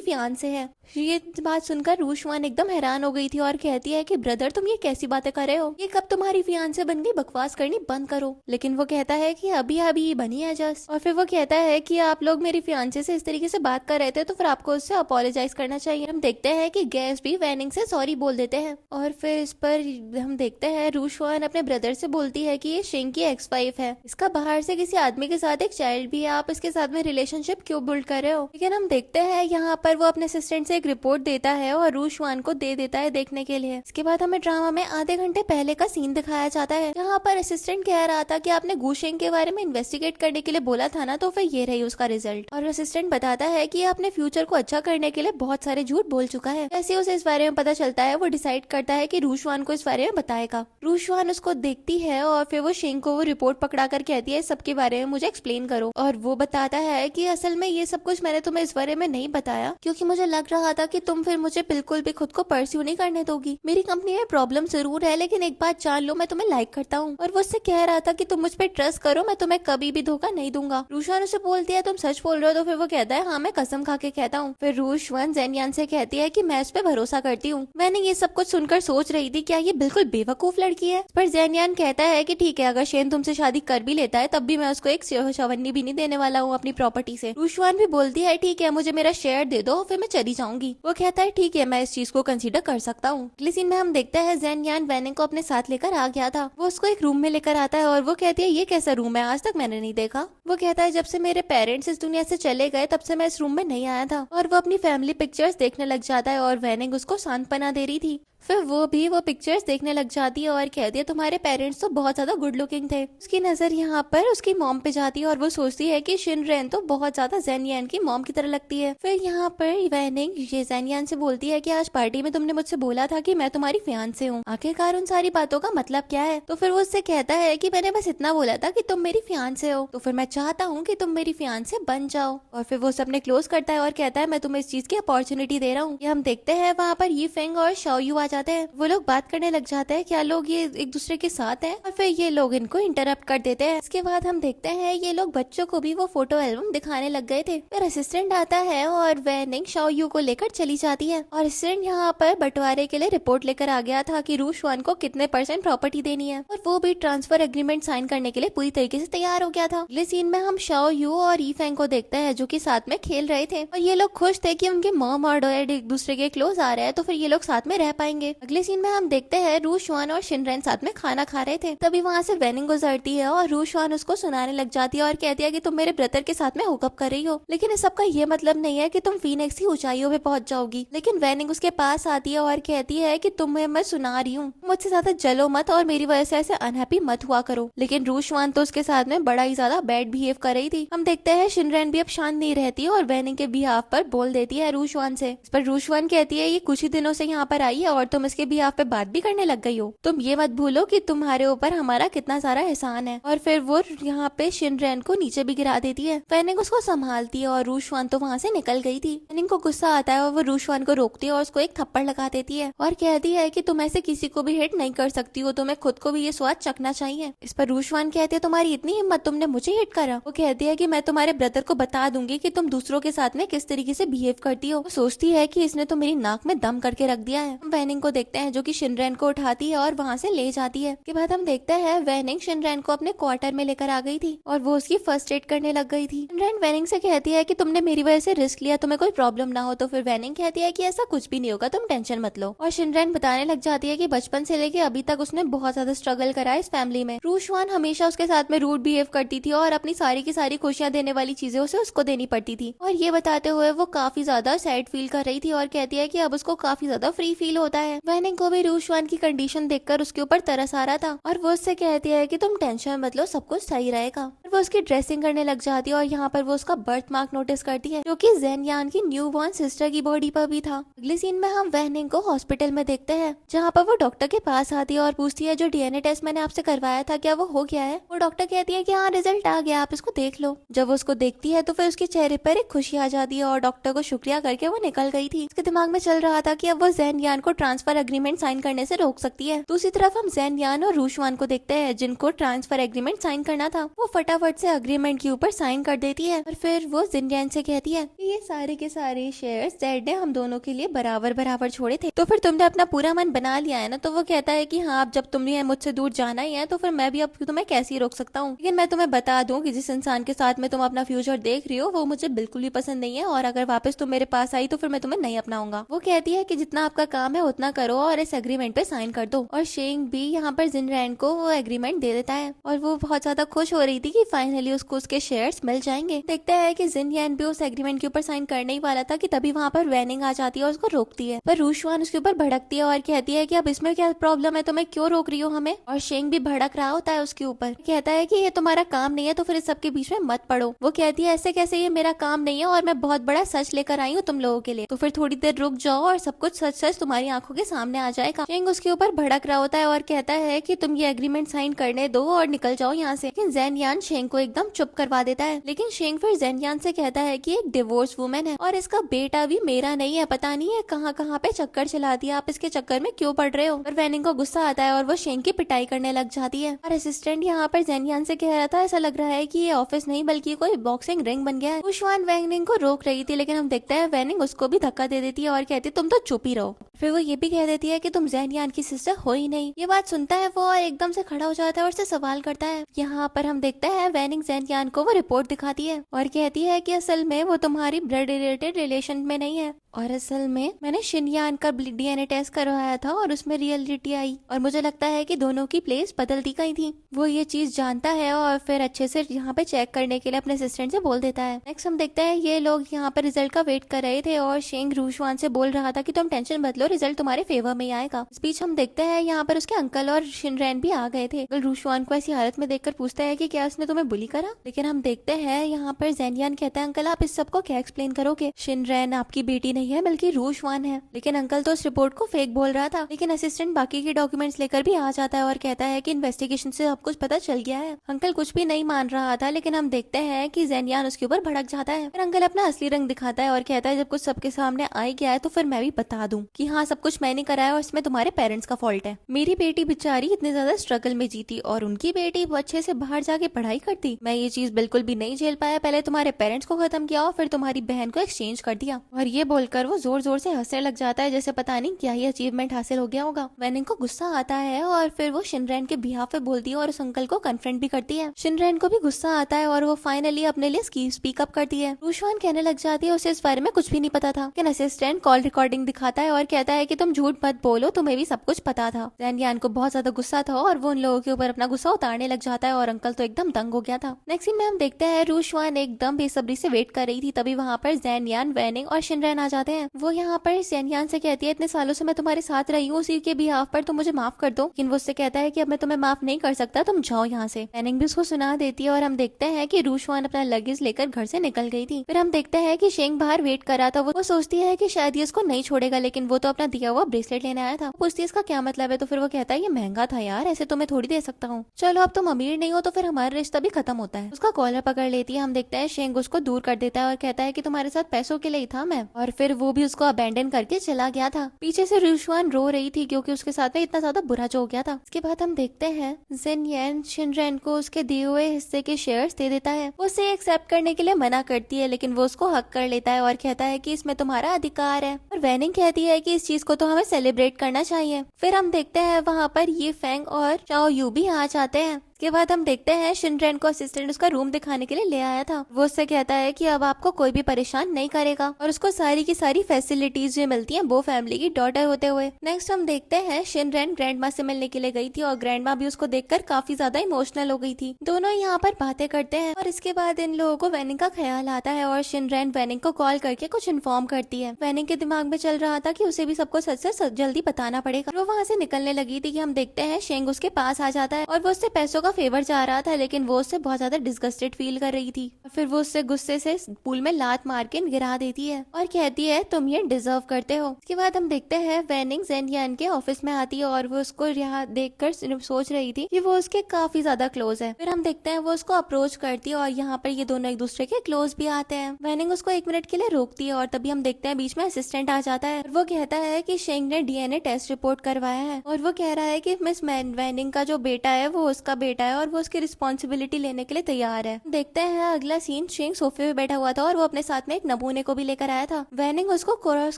फियांसे है। ये बात सुनकर रू शुआन एकदम हैरान हो गई थी और कहती है कि ब्रदर तुम ये कैसी बातें कर रहे हो, ये कब तुम्हारी फियांसे बन गई, बकवास करनी बंद करो। लेकिन वो कहता है कि अभी अभी बनी है जस्ट। और फिर वो कहता है कि आप लोग मेरी फियांसे से इस तरीके से बात कर रहे थे तो फिर आपको उससे अपोलोजाइज करना चाहिए। हम देखते हैं कि गेस्ट भी वेनिंग से सॉरी बोल देते हैं। और फिर इस पर हम देखते हैं रू शुआन अपने ब्रदर से बोलती है कि ये शेंग की एक्स वाइफ है, इसका बाहर से किसी आदमी के साथ एक चाइल्ड भी है, आप इसके साथ में रिलेशनशिप क्यों बिल्ड कर रहे हो। लेकिन हम देखते हैं यहाँ पर वो अपने असिस्टेंट से एक रिपोर्ट देता है और रू शुआन को दे देता है देखने के लिए। इसके बाद हमें ड्रामा में आधे घंटे पहले का सीन दिखाया जाता है, जहाँ पर असिस्टेंट कह रहा था कि आपने गू शेंग के बारे में इन्वेस्टिगेट करने के लिए बोला था ना, तो फिर ये रही उसका रिजल्ट। और असिस्टेंट बताता है कि अपने फ्यूचर को अच्छा करने के लिए बहुत सारे झूठ बोल चुका है। जैसे उसे इस बारे में पता चलता है वो डिसाइड करता है कि रू शुआन को इस बारे में बताएगा। रू शुआन उसको देखती है और फिर वो शेंग को वो रिपोर्ट पकड़ा कर कहती है सबके बारे में मुझे एक्सप्लेन करो। और वो बताता है कि असल में ये सब कुछ मैंने तुम्हें इस बारे में नहीं बताया क्योंकि मुझे लग रहा था कि तुम फिर मुझे बिल्कुल भी खुद को परस्यू नहीं करने दोगी। मेरी कंपनी में प्रॉब्लम जरूर है, लेकिन एक बात जान लो, मैं तुम्हें लाइक करता हूँ। और वो उससे कह रहा था कि तुम मुझ पर ट्रस्ट करो, मैं तुम्हें कभी भी धोखा नहीं दूंगा। रू शुआन उसे बोलती है तुम सच बोल रहे हो, तो फिर वो कहता है हाँ मैं कसम खा के कहता हूँ। फिर रू शुआन जेनियान से कहती है कि मैं उस पर भरोसा करती हूँ। मैंने ये सब कुछ सुनकर सोच रही थी क्या ये बिल्कुल बेवकूफ लड़की है। पर जेनियान कहता है कि ठीक है, अगर शेन तुमसे शादी कर भी लेता है तब भी मैं उसको एक चवन्नी भी नहीं देने वाला हूँ अपनी प्रॉपर्टी से। रू शुआन भी बोलती है ठीक है, मुझे मेरा शेयर दे दो, फिर मैं चली जाऊंगी। वो कहता है ठीक है, मैं इस चीज को कंसीडर कर सकता हूँ। अगले सीन में हम देखते हैं जेनियान वेनिंग को अपने साथ लेकर आ गया था। वो उसको एक रूम में लेकर आता है और वो कहती है ये कैसा रूम है, आज तक मैंने नहीं देखा। वो कहता है जब से मेरे पेरेंट्स इस दुनिया से चले गए तब से मैं इस रूम में नहीं आया था। और वो अपनी फैमिली पिक्चर्स देखने लग जाता है और वेनिंग उसको सांत्वना दे रही थी। फिर वो भी वो पिक्चर्स देखने लग जाती है और कहती है तुम्हारे पेरेंट्स तो बहुत ज्यादा गुड लुकिंग थे। उसकी नजर यहाँ पर उसकी मॉम पे जाती है और वो सोचती है कि शिनरेन तो बहुत ज्यादा जेनियान की मॉम की तरह लगती है। फिर यहाँ पर वेनिंग ये जेनियान से बोलती है कि आज पार्टी में तुमने मुझसे बोला था कि मैं तुम्हारी फियांसे हूँ, आखिरकार उन सारी बातों का मतलब क्या है। तो फिर वो उससे कहता है कि मैंने बस इतना बोला था कि तुम मेरी फियांसे हो, तो फिर मैं चाहता हूँ कि तुम मेरी फियांसे बन जाओ। और फिर वो सबने क्लोज करता है और कहता है मैं तुम्हें इस चीज की अपॉर्चुनिटी दे रहा हूँ। हम देखते हैं वहाँ पर ये फेंग और शाओयू आ जाते हैं। वो लोग बात करने लग जाते हैं क्या लोग ये एक दूसरे के साथ हैं, और फिर ये लोग इनको इंटरप्ट कर देते हैं। इसके बाद हम देखते हैं ये लोग बच्चों को भी वो फोटो एल्बम दिखाने लग गए थे। फिर असिस्टेंट आता है और वेनिंग शाओयू को लेकर चली जाती है। और असिस्टेंट यहाँ पर बंटवारे के लिए रिपोर्ट लेकर आ गया था कि रू शुआन को कितने % प्रॉपर्टी देनी है, और वो भी ट्रांसफर एग्रीमेंट साइन करने के लिए पूरी तरीके से तैयार हो गया था। अगले सीन में हम शाओयू और ईफेंग को देखते हैं जो कि साथ में खेल रहे थे, और ये लोग खुश थे कि उनके मॉम और डैड एक दूसरे के क्लोज आ रहे हैं, तो फिर ये लोग साथ में रह पाएंगे। अगले सीन में हम देखते हैं रू शुआन और शिनरेन साथ में खाना खा रहे थे। तभी वहाँ से वेनिंग गुजरती है और रू शुआन उसको सुनाने लग जाती है और कहती है कि तुम मेरे ब्रदर के साथ में हुकअप कर रही हो, लेकिन इस सब का ये मतलब नहीं है कि तुम फीनिक्स की ऊंचाइयों पे पहुंच जाओगी। लेकिन वेनिंग उसके पास आती है और कहती है कि तुम्हें मैं सुना रही हूँ, मुझसे ज्यादा जलो मत और मेरी वजह से ऐसे अनहैप्पी मत हुआ करो। लेकिन रू शुआन तो उसके साथ में बड़ा ही ज्यादा बैड बिहेव कर रही थी। हम देखते हैं शिनरेन भी अब शांत नहीं रहती और वेनिंग के बिहाफ पर बोल देती है रू शुआन से। इस पर रू शुआन कहती है ये कुछ ही दिनों से यहाँ पर आई है और तुम इसके बिहाफ पे बात भी करने लग गई हो। तुम ये मत भूलो कि तुम्हारे ऊपर हमारा कितना सारा एहसान है। और फिर वो यहाँ पे शिनरेन को नीचे भी गिरा देती है। वेनिंग उसको संभालती है और रू शुआन तो वहाँ से निकल गई थी। वेनिंग को गुस्सा आता है और वो रू शुआन को रोकती है और उसको एक थप्पड़ लगा देती है और कहती है कि तुम ऐसे किसी को भी हिट नहीं कर सकती हो, तुम्हें खुद को भी ये स्वाद चखना चाहिए। इस पर रू शुआन कहती है तुम्हारी इतनी हिम्मत, तुमने मुझे हिट करा। वो कहती है कि मैं तुम्हारे ब्रदर को बता दूंगी कि तुम दूसरों के साथ में किस तरीके से बिहेव करती हो। वो सोचती है कि इसने तो मेरी नाक में दम करके रख दिया है। वेनिंग वेनिंग को देखते हैं जो कि शिनरैन को उठाती है और वहाँ से ले जाती है। के बाद हम देखते हैं वेनिंग शिनरैन को अपने क्वार्टर में लेकर आ गई थी और वो उसकी फर्स्ट एड करने लग गई थी। शिनरैन वेनिंग से कहती है कि तुमने मेरी वजह से रिस्क लिया, तुम्हें कोई प्रॉब्लम ना हो। तो फिर वेनिंग कहती है कि ऐसा कुछ भी नहीं होगा, तुम टेंशन मत लो। और शिनरैन बताने लग जाती है कि बचपन से लेके अभी तक उसने बहुत ज्यादा स्ट्रगल करा है इस फैमिली में। रूशवान हमेशा उसके साथ में रूड बिहेव करती थी और अपनी सारी की सारी खुशियां देने वाली चीजें उसे उसको देनी पड़ती थी। और ये बताते हुए वो काफी ज्यादा सैड फील कर रही थी और कहती है कि अब उसको काफी ज्यादा फ्री फील होता है। वेनिंग को भी रूशवान की कंडीशन देखकर उसके ऊपर तरस आ रहा था और वो उससे कहती है कि तुम टेंशन मत लो, सब कुछ सही रहेगा। और वो उसकी ड्रेसिंग करने लग जाती है और यहाँ पर वो उसका बर्थ मार्क नोटिस करती है जो कि ज़ेन यान की न्यू बॉर्न सिस्टर की बॉडी पर भी था। अगले सीन में हम वेनिंग को हॉस्पिटल में देखते हैं जहाँ पर वो डॉक्टर के पास आती है और पूछती है जो डीएनए टेस्ट मैंने आपसे करवाया था क्या वो हो गया है। वो डॉक्टर कहती है कि हाँ रिजल्ट आ गया, आप इसको देख लो। जब वो उसको देखती है तो फिर उसके चेहरे पर एक खुशी आ जाती है और डॉक्टर को शुक्रिया करके वो निकल गई थी। उसके दिमाग में चल रहा था कि अब वो ज़ेन यान को ट्रांसफर एग्रीमेंट साइन करने से रोक सकती है। दूसरी तरफ हम ज़ेन यान और रूशवान को देखते हैं जिनको ट्रांसफर एग्रीमेंट साइन करना था। वो फटाफट से एग्रीमेंट के ऊपर साइन कर देती है और फिर वो जिनयान से कहती है कि ये सारे के सारे शेयर्स डैड ने हम दोनों के लिए बराबर बराबर छोड़े थे, तो फिर तुमने अपना पूरा मन बना लिया है ना। तो वो कहता है कि हाँ अब जब तुमने मुझसे दूर जाना ही है तो फिर मैं भी अब तुम्हें कैसे ही रोक सकता हूँ। लेकिन मैं तुम्हें बता दूं कि जिस इंसान के साथ में तुम अपना फ्यूचर देख रही हो वो मुझे बिल्कुल भी पसंद नहीं है और अगर वापस तुम मेरे पास आई तो फिर मैं तुम्हें नहीं अपनाऊंगा। वो कहती है कि जितना आपका काम है उतना करो और इस एग्रीमेंट पे साइन कर दो। और शेंग भी यहाँ पर जिनरैन को वो एग्रीमेंट दे देता है और वो बहुत ज्यादा खुश हो रही थी कि फाइनली उसको उसके शेयर्स मिल जाएंगे। देखता है कि जिनयान भी उस एग्रीमेंट के ऊपर साइन करने ही वाला था कि तभी वहाँ पर वेनिंग आ जाती है और उसको रोकती है। पर रूशवान उसके ऊपर भड़कती है और कहती है कि अब इसमें क्या प्रॉब्लम है, तुम्हें क्यों रोक रही हो हमें। और शेंग भी भड़क रहा होता है उसके ऊपर, कहता है कि ये तुम्हारा काम नहीं है तो फिर इस सबके बीच में मत पड़ो। वो कहती है ऐसे कैसे, ये मेरा काम नहीं है और मैं बहुत बड़ा सच लेकर आई हूँ तुम लोगों के लिए, तो फिर थोड़ी देर रुक जाओ और सब कुछ सच सच तुम्हारी आंखों के सामने आ जाएगा। शेंग उसके ऊपर भड़क रहा होता है और कहता है कि तुम ये एग्रीमेंट साइन करने दो और निकल जाओ यहाँ से। लेकिन ज़ेन यान शेंग को एकदम चुप करवा देता है। लेकिन शेंग फिर ज़ेन यान से कहता है कि एक डिवोर्स वुमेन है और इसका बेटा भी मेरा नहीं है, पता नहीं है कहाँ कहाँ पे चक्कर चला दिया, आप इसके चक्कर में क्यों पड़ रहे हो। और वेनिंग को गुस्सा आता है और वो शेंग की पिटाई करने लग जाती है। और असिस्टेंट यहाँ पर ज़ेन यान से कह रहा था ऐसा लग रहा है कि ये ऑफिस नहीं बल्कि कोई बॉक्सिंग रिंग बन गया है। रूशवान वेनिंग को रोक रही थी लेकिन हम देखते हैं वेनिंग उसको भी धक्का दे देती है और कहती तुम तो चुप ही रहो। फिर वो ये भी कह देती है कि तुम ज़ेन यान की सिस्टर हो ही नहीं। ये बात सुनता है वो और एकदम से खड़ा हो जाता है और उससे सवाल करता है। यहाँ पर हम देखते हैं वेनिंग ज़ेन यान को वो रिपोर्ट दिखाती है और कहती है कि असल में वो तुम्हारी ब्लड रिलेटेड रिलेशन में नहीं है और असल में मैंने शिनयान का डीएनए टेस्ट करवाया था और उसमें रियलिटी आई और मुझे लगता है कि दोनों की प्लेस बदल दी गई थी। वो ये चीज जानता है और फिर अच्छे से यहाँ पे चेक करने के लिए अपने असिस्टेंट से बोल देता है। नेक्स्ट हम देखते हैं ये लोग यहाँ पर रिजल्ट का वेट कर रहे थे और शेंग रूशवान से बोल रहा था कि तुम टेंशन मत लो, रिजल्ट तुम्हारे फेवर में ही आएगा। इस बीच हम देखते हैं यहाँ पर उसके अंकल और शिनरैन भी आ गए थे। रूशवान को ऐसी हालत में देखकर पूछता है कि क्या उसने तुम्हें बुली करा। लेकिन हम देखते हैं यहाँ पर ज़ेन यान कहता है अंकल आप इस सबको क्या एक्सप्लेन करोगे, शिनरैन आपकी बेटी नहीं है बल्कि रूशवान है। लेकिन अंकल तो उस रिपोर्ट को फेक बोल रहा था। लेकिन असिस्टेंट बाकी के डॉक्यूमेंट्स लेकर भी आ जाता है और कहता है कि इन्वेस्टिगेशन से सब कुछ पता चल गया है। अंकल कुछ भी नहीं मान रहा था लेकिन हम देखते हैं कि ज़ेन यान उसके ऊपर भड़क जाता है। फिर अंकल अपना असली रंग दिखाता है और कहता है जब कुछ सबके सामने आ गया है तो फिर मैं भी बता दूं कि हाँ सब कुछ मैंने कराया और इसमें तुम्हारे पेरेंट्स का फॉल्ट है। मेरी बेटी बेचारी इतने ज्यादा स्ट्रगल में जीती और उनकी बेटी वो अच्छे से बाहर जाके पढ़ाई करती। मैं ये चीज बिल्कुल भी नहीं झेल पाया, पहले तुम्हारे पेरेंट्स को खत्म किया और फिर तुम्हारी बहन को एक्सचेंज कर दिया। और ये बोलकर वो जोर जोर से हंसने लग जाता है जैसे पता नहीं क्या ही अचीवमेंट हासिल हो गया होगा। वेनिंग को गुस्सा आता है और फिर वो शिनरैन के बिहाफ पे बोलती है और उस अंकल को कन्फ्रंट भी करती है। शिनरैन को भी गुस्सा आता है और वो फाइनली अपने लिए स्पीक अप करती है। रूशवान कहने लग जाती है उसे इस बारे में कुछ भी नहीं पता था। लेकिन असिस्टेंट कॉल रिकॉर्डिंग दिखाता है और कहता है कि तुम झूठ मत बोलो, तुम्हें भी सब कुछ पता था। ज़ेन यान को बहुत ज्यादा गुस्सा था और वो उन लोगों के ऊपर अपना गुस्सा उतारने लग जाता है और अंकल तो एकदम दंग हो गया था। नेक्स्ट सीन में हम देखते हैं रूशवान एकदम बेसब्री से वेट कर रही थी, तभी वहाँ पर ज़ेन यान, वेनिंग और शिनरैन आ जाते हैं। वो यहाँ पर ज़ेन यान से कहती है इतने सालों से मैं तुम्हारे साथ रही हूँ, उसी के बिहाफ पर तुम मुझे माफ कर दो। लेकिन वो उससे कहता है कि अब मैं तुम्हें माफ नहीं कर सकता, तुम जाओ यहाँ से। वेनिंग भी उसको सुना देती है और हम देखते हैं कि रूशवान अपना लगेज लेकर घर से निकल गई थी। फिर हम देखते हैं कि शेंग बाहर वेट कर रहा था। वो सोचती है कि शायद ये इसको नहीं छोड़ेगा लेकिन वो तो अपना दिया हुआ ब्रेसलेट लेने आया था। पूछती है इसका क्या मतलब है, तो फिर वो कहता है ये महंगा था यार, ऐसे तो मैं थोड़ी दे सकता हूँ, चलो अब तुम अमीर नहीं हो तो फिर हमारा रिश्ता भी खत्म होता है। उसका कॉलर पकड़ लेती है। हम देखते हैं शेंग उसको दूर कर देता है और कहता है कि तुम्हारे साथ पैसों के लिए ही था मैं। और फिर फिर वो भी उसको अबेंडन करके चला गया था। पीछे से रूशवान रो रही थी क्योंकि उसके साथ में इतना ज्यादा बुरा जो हो गया था। इसके बाद हम देखते हैं जिन यान शिनरेन को उसके दिए हुए हिस्से के शेयर्स दे देता है। वो उसे एक्सेप्ट करने के लिए मना करती है, लेकिन वो उसको हक कर लेता है और कहता है कि इसमें तुम्हारा अधिकार है। और वैनिंग कहती है कि इस चीज को तो हमें सेलिब्रेट करना चाहिए। फिर हम देखते हैं वहाँ पर ये फेंग और चाओ यू भी आ जाते हैं। के बाद हम देखते हैं शिनरेन को असिस्टेंट उसका रूम दिखाने के लिए ले आया था। वो उससे कहता है कि अब आपको कोई भी परेशान नहीं करेगा और उसको सारी की सारी फैसिलिटीज जो मिलती हैं वो फैमिली की डॉटर होते हुए। नेक्स्ट हम देखते हैं शिनरेन ग्रैंड माँ से मिलने के लिए गई थी और ग्रैंड माँ भी उसको देखकर काफी ज्यादा इमोशनल हो गई थी। दोनों यहाँ पर बातें करते हैं और इसके बाद इन लोगों को वैनिंग का ख्याल आता है और शिनरेन वैनिंग को कॉल करके कुछ इन्फॉर्म करती है। वैनिंग के दिमाग में चल रहा था कि उसे भी सबको सच से जल्दी बताना पड़ेगा। वो वहाँ से निकलने लगी थी कि हम देखते हैं शेंग उसके पास आ जाता है और वो उससे पैसों का फेवर चाह रहा था, लेकिन वो उससे बहुत ज्यादा डिस्गस्टेड फील कर रही थी। फिर वो उससे गुस्से से पूल में लात मार के गिरा देती है और कहती है तुम ये डिजर्व करते हो। इसके बाद हम देखते हैं वैनिंग जेन यान के ऑफिस में आती है और वो उसको यहाँ देखकर सोच रही थी कि वो उसके काफी ज्यादा क्लोज है। फिर हम देखते हैं वो उसको अप्रोच करती है और यहाँ पर ये दोनों एक दूसरे के क्लोज भी आते हैं। वैनिंग उसको 1 मिनट के लिए रोकती है और तभी हम देखते हैं बीच में असिस्टेंट आ जाता है। वो कहता है कि शेंग ने डीएनए टेस्ट रिपोर्ट करवाया है और वो कह रहा है कि मिस वैनिंग का जो बेटा है वो उसका बेटा है और वो उसकी रिस्पॉन्सिबिलिटी लेने के लिए तैयार है। देखते हैं अगला सीन, शेंग सोफे पे बैठा हुआ था और वो अपने साथ में एक नमूने को भी लेकर आया था। वैनिंग उसको क्रॉस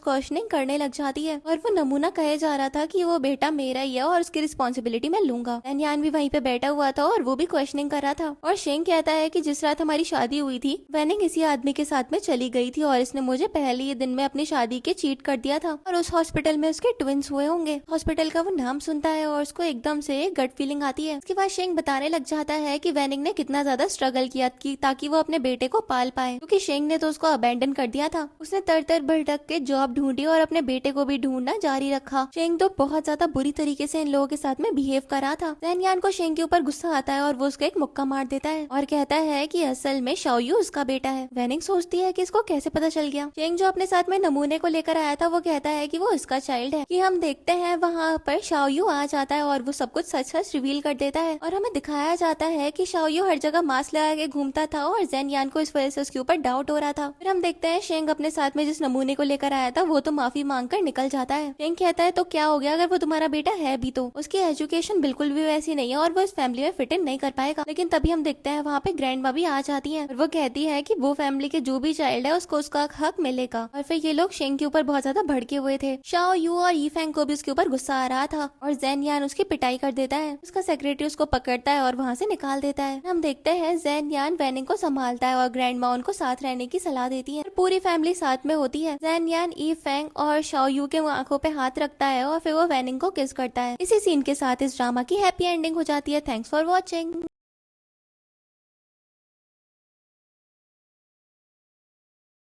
क्वेश्चनिंग करने लग जाती है और वो नमूना कहे जा रहा था कि वो बेटा मेरा ही है और उसकी रिस्पॉन्सिबिलिटी मैं लूंगा। यान भी वहीं पे बैठा हुआ था और वो भी क्वेश्चनिंग कर रहा था और शेंग कहता है कि जिस रात हमारी शादी हुई थी वैनिंग इसी आदमी के साथ में चली गई थी और इसने मुझे पहले ही दिन में अपनी शादी के चीट कर दिया था और उस हॉस्पिटल में उसके ट्विंस हुए होंगे। हॉस्पिटल का वो नाम सुनता है और उसको एकदम से गट फीलिंग आती है। उसके बाद शेंग बताने लग जाता है कि वैनिंग ने कितना ज्यादा स्ट्रगल किया ताकि वो अपने बेटे को पाल पाए, क्योंकि शेंग ने तो उसको अबेंडन कर दिया था। उसने तर भटक के जॉब ढूंढी और अपने बेटे को भी ढूंढना जारी रखा। शेंग तो बहुत ज्यादा बुरी तरीके से इन लोगों के साथ में बिहेव करा था। यान को शेंग के ऊपर गुस्सा आता है और वो उसको एक मुक्का मार देता है और कहता है कि असल में शाओयू उसका बेटा है। वैनिंग सोचती है कि इसको कैसे पता चल गया। शेंग जो अपने साथ में नमूने को लेकर आया था वो कहता है कि वो इसका चाइल्ड है। कि हम देखते हैं वहाँ पर शाओयू आ जाता है और वो सब कुछ सच सच रिवील कर देता है और हमें दिखाया जाता है कि शाओयू हर जगह मास्क लगा के घूमता था और जेन यान को इस वजह से उसके ऊपर डाउट हो रहा था। फिर हम देखते हैं शेंग अपने साथ में जिस नमूने को लेकर आया था वो तो माफी मांगकर निकल जाता है। शेंग कहता है तो क्या हो गया, अगर वो तुम्हारा बेटा है भी तो उसकी एजुकेशन बिल्कुल भी वैसी नहीं है और वो इस फैमिली में फिट इन नहीं कर पाएगा। लेकिन तभी हम देखते हैं वहाँ पे ग्रैंड माँ भी आ जाती है और वो कहती है कि वो फैमिली के जो भी चाइल्ड है उसको उसका हक मिलेगा। और फिर ये लोग शेंग के ऊपर बहुत ज्यादा भड़के हुए थे। शाओ यू और यीफेंग को भी उसके ऊपर गुस्सा आ रहा था और जेन यान उसकी पिटाई कर देता है। उसका सेक्रेटरी उसको पकड़ता है और वहाँ से निकाल देता है। हम देखते हैं जेन यान वैनिंग को संभालता है और ग्रैंड माँ उनको साथ रहने की सलाह देती है। पूरी फैमिली साथ में होती है। जेन यान यीफेंग और शाओ यू के आंखों पे हाथ रखता है और फिर वो वैनिंग को किस करता है। इसी सीन के साथ इस ड्रामा की हैप्पी एंडिंग हो जाती है। Thanks for watching.